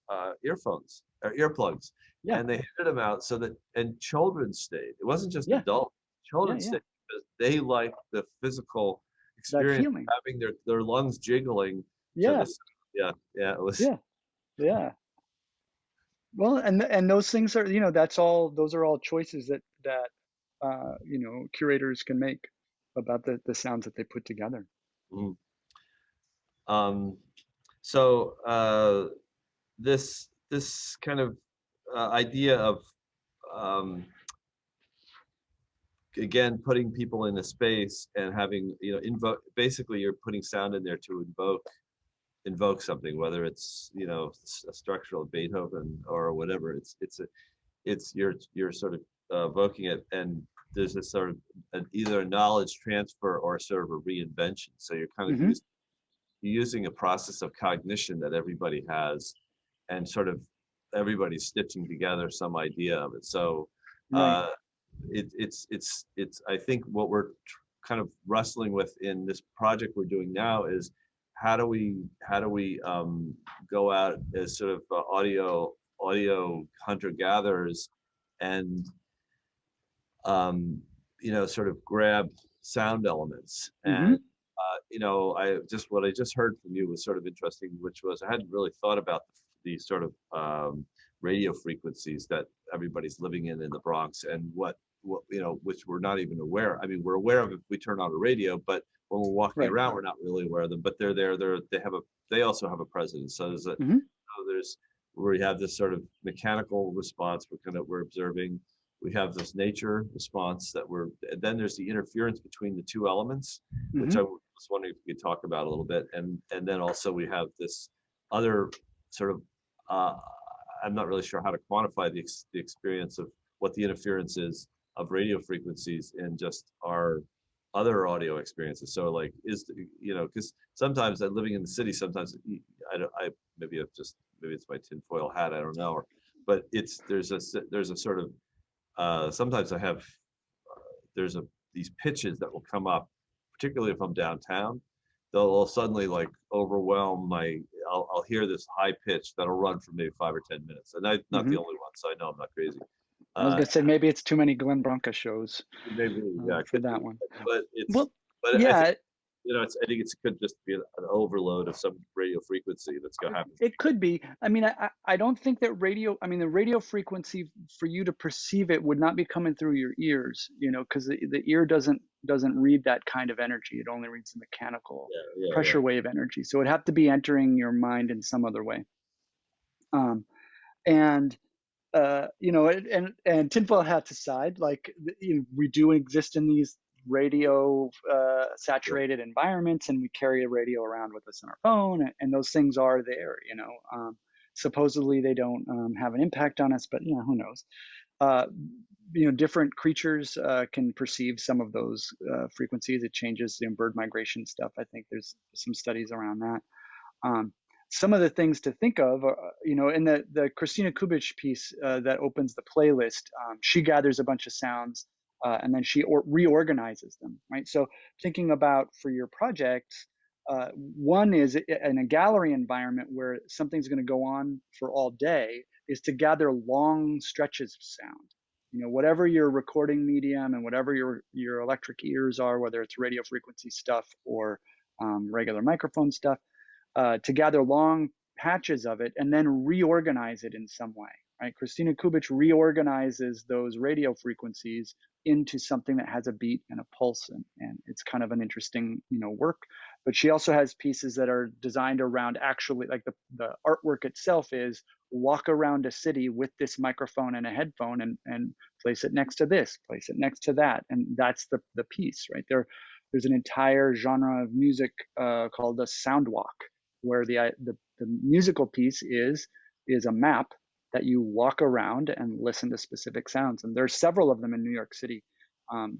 earphones or earplugs, and they handed them out so that, and children stayed. It wasn't just adults. Children stayed because they liked the physical experience of having their lungs jiggling. It was. Yeah. Well, and those things are, those are all choices that curators can make about the sounds that they put together. So this kind of idea of again putting people in a space and having basically you're putting sound in there to invoke something, whether it's a structural Beethoven or whatever. You're sort of evoking it, and there's a sort of either a knowledge transfer or sort of a reinvention. So you're kind of using a process of cognition that everybody has, and sort of everybody's stitching together some idea of it. So it's I think what we're kind of wrestling with in this project we're doing now is how do we go out as sort of audio hunter-gatherers and sort of grab sound elements. And what I just heard from you was sort of interesting, which was I hadn't really thought about the sort of radio frequencies that everybody's living in the Bronx, and what which we're not even aware. I mean, we're aware of if we turn on a radio, but when we're walking around, we're not really aware of them. But they're there. They also have a presence. So there's where we have this sort of mechanical response we're observing. We have this nature response and then there's the interference between the two elements, which I was wondering if we could talk about a little bit. And then also we have this other sort of, I'm not really sure how to quantify the experience of what the interference is of radio frequencies in just our other audio experiences. So like, because sometimes living in the city, sometimes maybe it's my tinfoil hat, I don't know, but there's a sort of, sometimes I have, there's a these pitches that will come up, particularly if I'm downtown. They'll suddenly like overwhelm my. I'll hear this high pitch that'll run for maybe 5 or 10 minutes, and I'm not the only one, so I know I'm not crazy. I was gonna say maybe it's too many Glenn Branca shows. Maybe yeah, for that one. But it's well, but yeah. I think, I think it could just be an overload of some radio frequency that's going to happen. It could be. I mean, I don't think that the radio frequency for you to perceive it would not be coming through your ears, because the ear doesn't read that kind of energy. It only reads the mechanical pressure wave energy. So it'd have to be entering your mind in some other way. And tinfoil hats aside, like we do exist in these radio saturated environments, and we carry a radio around with us on our phone, and those things are there. Supposedly they don't have an impact on us, but who knows. Different creatures can perceive some of those frequencies. It changes bird migration stuff. I think there's some studies around that. Some of the things to think of, in the Christina Kubich piece that opens the playlist, she gathers a bunch of sounds and then she reorganizes them, right? So thinking about for your project, one is in a gallery environment where something's going to go on for all day, is to gather long stretches of sound. Whatever your recording medium and whatever your electric ears are, whether it's radio frequency stuff or regular microphone stuff, to gather long patches of it and then reorganize it in some way, right? Christina Kubich reorganizes those radio frequencies into something that has a beat and a pulse, and it's kind of an interesting, work. But she also has pieces that are designed around actually, like the artwork itself is walk around a city with this microphone and a headphone and place it next to this, place it next to that, and that's the piece, right? There's an entire genre of music called the sound walk, where the musical piece is a map that you walk around and listen to specific sounds. And there's several of them in New York City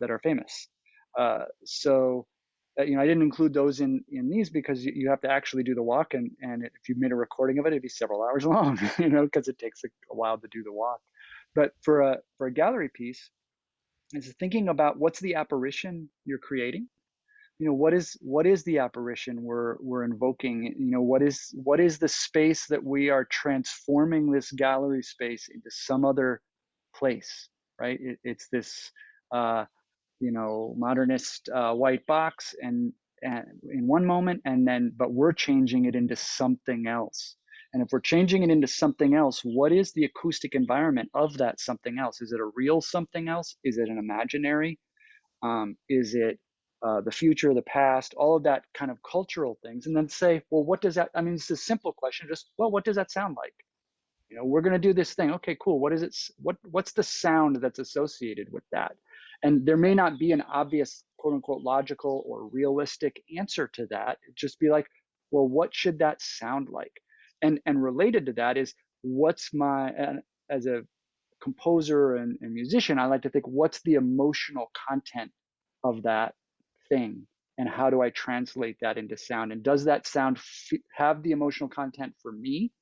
that are famous. So I didn't include those in these because you have to actually do the walk. And if you made a recording of it, it'd be several hours long, because it takes a while to do the walk. But for a gallery piece, it's thinking about what's the apparition you're creating. What is the apparition we're invoking? What is the space that we are transforming this gallery space into some other place, right? It's this modernist white box and in one moment, but we're changing it into something else. And if we're changing it into something else, what is the acoustic environment of that something else? Is it a real something else? Is it an imaginary? Is it the future, the past, all of that kind of cultural things? And then say, well, what does that, it's a simple question, what does that sound like? We're going to do this thing. Okay, cool. What is it? What's the sound that's associated with that? And there may not be an obvious, quote unquote, logical or realistic answer to that. It'd just be like, well, what should that sound like? And related to that is what's as a composer and musician, I like to think, what's the emotional content of that thing, and how do I translate that into sound? And does that sound have the emotional content for me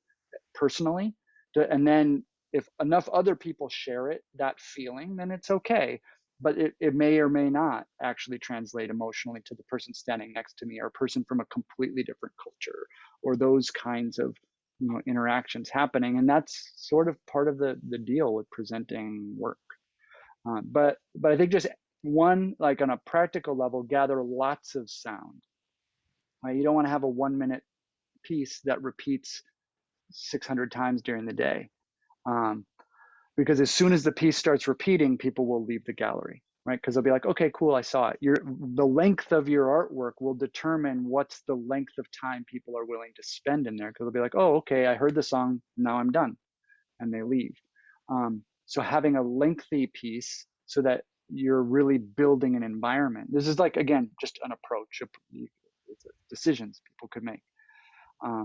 personally? And then if enough other people share that feeling, then it's okay. But it may or may not actually translate emotionally to the person standing next to me, or a person from a completely different culture, or those kinds of interactions happening. And that's sort of part of the deal with presenting work. But I think just one, like on a practical level, gather lots of sound. Right? You don't want to have a 1 minute piece that repeats 600 times during the day. Because as soon as the piece starts repeating, people will leave the gallery, right? Because they'll be like, okay, cool, I saw it. The length of your artwork will determine what's the length of time people are willing to spend in there. Because they'll be like, oh, okay, I heard the song, now I'm done. And they leave. So having a lengthy piece so that you're really building an environment. This is like, again, just an approach, decisions people could make. I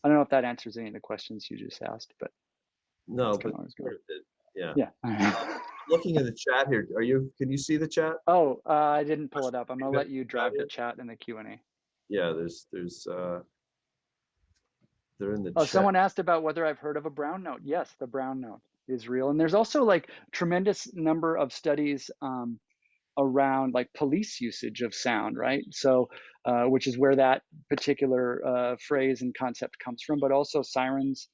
don't know if that answers any of the questions you just asked, but no, but yeah. Looking at the chat here, can you see the chat? Oh, I didn't pull it up. I'm gonna let you drive the chat in the Q&A. Yeah, there's they're in the chat. Someone asked about whether I've heard of a brown note. Yes, the brown note is real. And there's also like tremendous number of studies around like police usage of sound, right? So, which is where that particular phrase and concept comes from, but also sirens.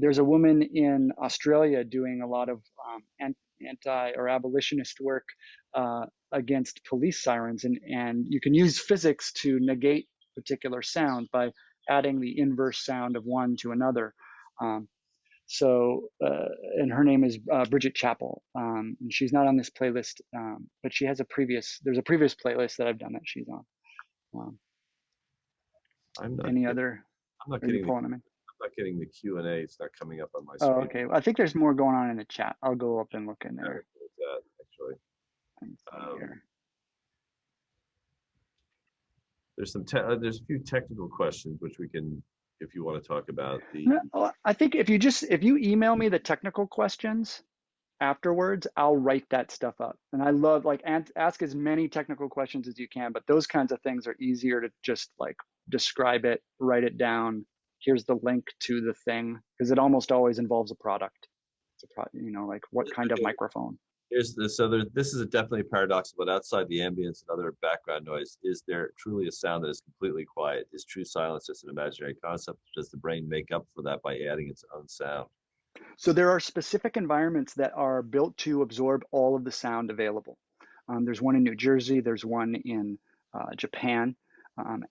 There's a woman in Australia doing a lot of anti or abolitionist work against police sirens, and you can use physics to negate particular sounds by adding the inverse sound of one to another. And her name is Bridget Chappell, and she's not on this playlist, but she has there's a previous playlist that I've done that she's on. I'm not Any getting, other? I'm not Are you getting pulling them in? I'm not getting the Q&A. It's not coming up on my Oh, screen. okay. I think there's more going on in the chat. I'll go up and look in I there. haven't looked at that, actually. Let's see here. There's a few technical questions which we can, if you want to talk about the. No, I think if you email me the technical questions afterwards, I'll write that stuff up. And I love like ask as many technical questions as you can, but those kinds of things are easier to just like describe it, write it down. Here's the link to the thing, because it almost always involves a product. It's like what kind of microphone. This is definitely paradoxical, but outside the ambience and other background noise, is there truly a sound that is completely quiet? Is true silence just an imaginary concept? Does the brain make up for that by adding its own sound? So there are specific environments that are built to absorb all of the sound available. There's one in New Jersey, there's one in Japan,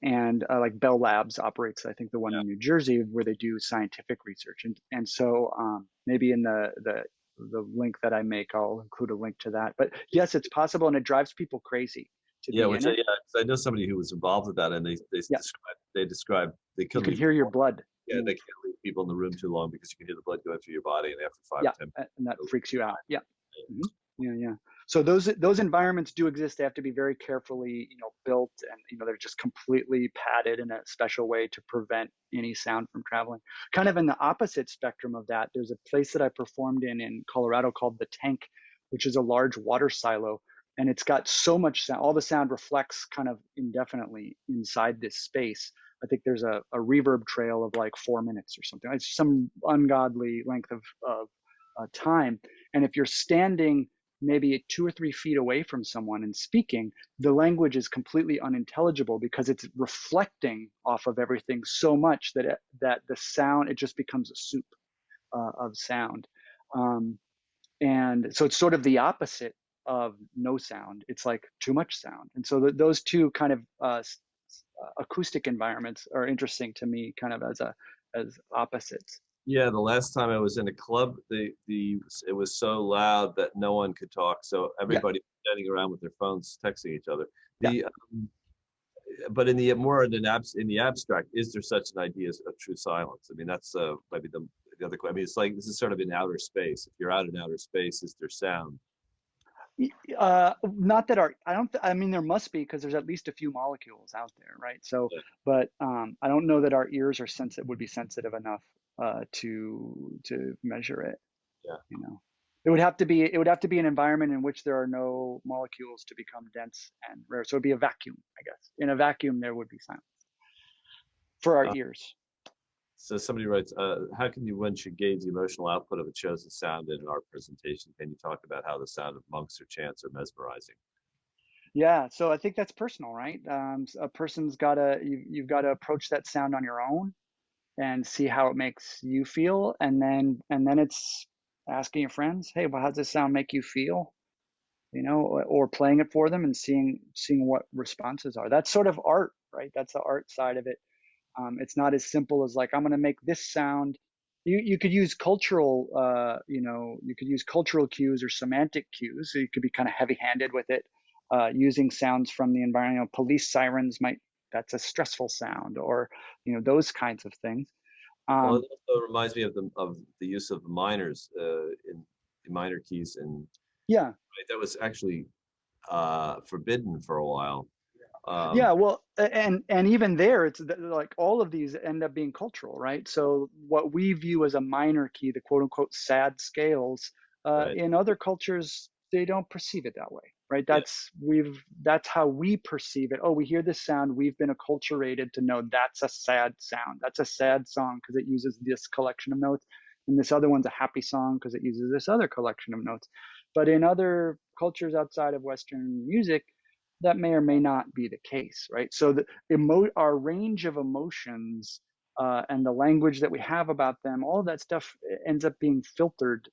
and like Bell Labs operates, I think, the one in New Jersey where they do scientific research. And so maybe in the link that I make, I'll include a link to that. But yes, it's possible, and it drives people crazy to be in it. I know somebody who was involved with that, and they described they you can hear your blood. Yeah, they can't leave people in the room too long because you can hear the blood going through your body, and after 5 10 minutes, and that freaks you out. Yeah. Mm-hmm. Yeah. So those environments do exist. They have to be very carefully, built, and they're just completely padded in a special way to prevent any sound from traveling. Kind of in the opposite spectrum of that, there's a place that I performed in Colorado called the Tank, which is a large water silo, and it's got so much sound. All the sound reflects kind of indefinitely inside this space. I think there's a reverb trail of like 4 minutes or something. It's some ungodly length of time. And if you're standing maybe 2 or 3 feet away from someone and speaking, the language is completely unintelligible because it's reflecting off of everything so much that the sound, it just becomes a soup of sound. And so it's sort of the opposite of no sound. It's like too much sound. And so those two kind of acoustic environments are interesting to me, kind of as opposites. Yeah, the last time I was in a club, it was so loud that no one could talk. So everybody was standing around with their phones, texting each other. But in the abstract, is there such an idea as a true silence? I mean, that's maybe the other question. I mean, it's like this is sort of in outer space. If you're out in outer space, is there sound? Not that I mean, there must be, because there's at least a few molecules out there, right? So, but I don't know that our ears would be sensitive enough to measure it. It would have to be an environment in which there are no molecules to become dense and rare. So it'd be a vacuum, I guess. In a vacuum, there would be silence for our ears. So somebody writes, how can one should gauge the emotional output of a chosen sound in an art presentation? Can you talk about how the sound of monks or chants are mesmerizing? Yeah, so I think that's personal, right? A person's you've got to approach that sound on your own and see how it makes you feel, and then it's asking your friends, hey, well, how does this sound make you feel? Or playing it for them and seeing what responses are. That's sort of art, right? That's the art side of it. It's not as simple as like, I'm going to make this sound. You could use cultural, you could use cultural cues or semantic cues. So you could be kind of heavy-handed with it, using sounds from the environment. Police sirens that's a stressful sound, or those kinds of things. Well, it also reminds me of the use of the minors in the minor keys, and right, that was actually forbidden for a while. Well, and even there, it's like all of these end up being cultural, right? So what we view as a minor key, the quote unquote sad scales, in other cultures, they don't perceive it that way, right? That's how we perceive it. Oh, we hear this sound, we've been acculturated to know that's a sad sound. That's a sad song because it uses this collection of notes. and this other one's a happy song because it uses this other collection of notes. But in other cultures outside of Western music, that may or may not be the case, right? So our range of emotions and the language that we have about them, all of that stuff ends up being filtered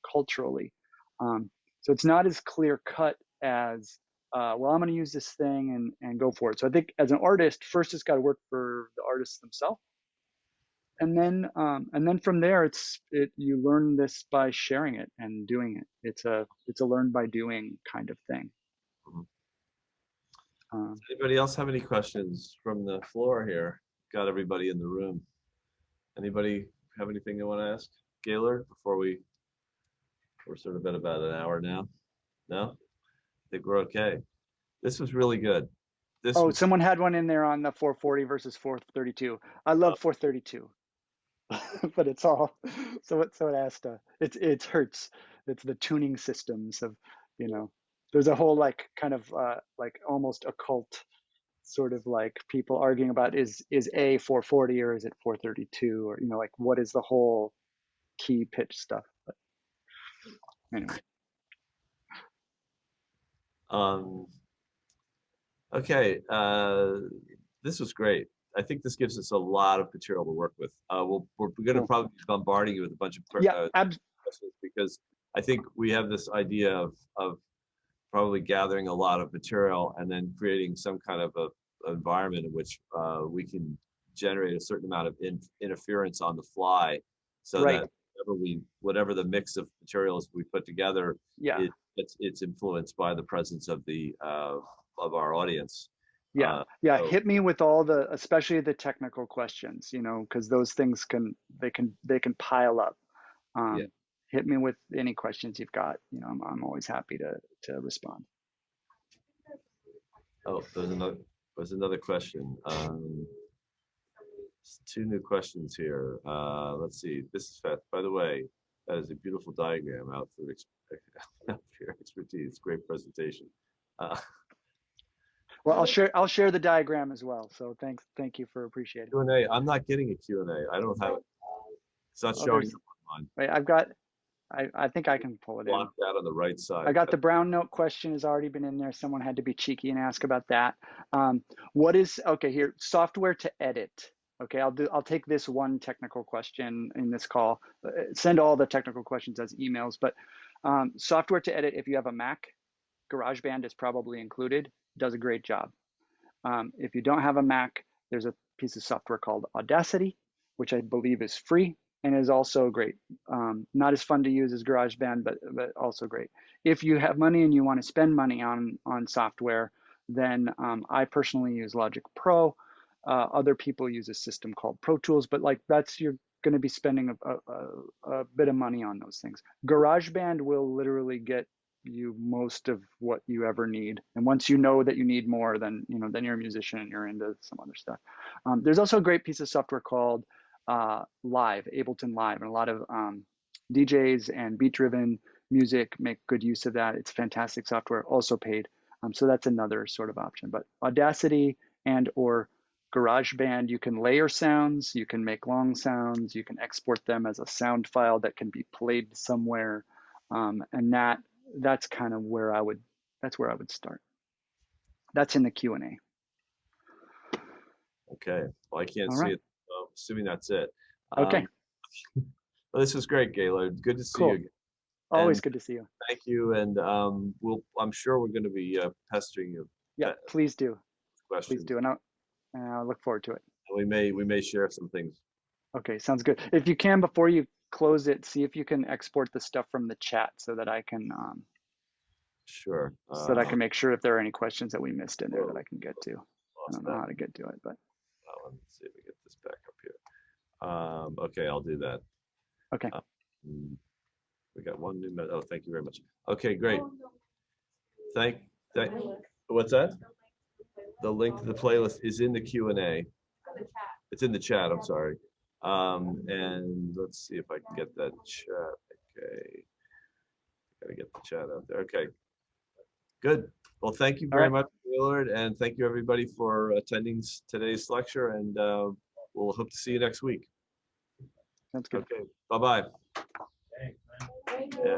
culturally. So it's not as clear cut as, well, I'm going to use this thing and go for it. So I think as an artist, first it's got to work for the artists themselves. And then from there, you learn this by sharing it and doing it. It's a learn by doing kind of thing. Does anybody else have any questions from the floor here? Got everybody in the room. Anybody have anything they want to ask Gaylord before we're sort of at about an hour now? No? I think we're okay. This was really good. Someone had one in there on the 440 versus 432. I love 432. But it's all so it has to, it's hertz. It's the tuning systems of, there's a whole like kind of like almost occult sort of like people arguing about is A 440 or is it 432, or like what is the whole key pitch stuff. But anyway. Okay, this was great. I think this gives us a lot of material to work with. We're going to probably be bombarding you with a bunch of questions, because I think we have this idea of probably gathering a lot of material and then creating some kind of a environment in which we can generate a certain amount of interference on the fly, so that whatever the mix of materials we put together, it's influenced by the presence of our audience. Hit me with all especially the technical questions, because those things can pile up. Hit me with any questions you've got. I'm always happy to respond. Oh, there's another question. Two new questions here. Let's see. This is fast. By the way, that is a beautiful diagram out for your expertise. Great presentation. Well, I'll share the diagram as well. So thank you for appreciating. Q&A. I'm not getting a Q&A. I don't have it. It's not showing up on mine. Wait, I think I can pull it in. Blocked out on the right side. I got the brown note question has already been in there. Someone had to be cheeky and ask about that. Here, software to edit. Okay, I'll take this one technical question in this call. Send all the technical questions as emails, but software to edit, if you have a Mac, GarageBand is probably included. Does a great job. If you don't have a Mac, there's a piece of software called Audacity, which I believe is free and is also great. Not as fun to use as GarageBand, but also great. If you have money and you want to spend money on software, then I personally use Logic Pro. Other people use a system called Pro Tools, but like you're going to be spending a bit of money on those things. GarageBand will literally get you most of what you ever need, and once you know that you need more, then then you're a musician and you're into some other stuff. There's also a great piece of software called Ableton Live, and a lot of DJs and beat-driven music make good use of that. It's fantastic software, also paid. So that's another sort of option. But Audacity and or GarageBand, you can layer sounds, you can make long sounds, you can export them as a sound file that can be played somewhere, and that's kind of where I would start. That's in the Q&A. Okay. Well, I can't see it. So assuming that's it. Okay. Well, this was great, Gaylord. Good to see you again. Always good to see you. Thank you, and I'm sure we're going to be pestering you. Yeah, please do. Questions. Please do, and I'll look forward to it. We may share some things. Okay, sounds good. If you can, before you close it, see if you can export the stuff from the chat so that I can. Sure. So that I can make sure if there are any questions that we missed in there that I can get to. I don't know how to get to it, but. Let me see if we get this back up here. Okay, I'll do that. Okay. We got one new message. Oh, thank you very much. Okay, great. Thank. What's that? The link to the playlist is in the Q&A. It's in the chat. I'm sorry. And let's see if I can get that chat. Okay. Gotta get the chat out there. Okay. Good. Well, thank you very much, Gaylord, and thank you everybody for attending today's lecture. And we'll hope to see you next week. Sounds good. Okay. Bye-bye. Thanks, man. Yeah.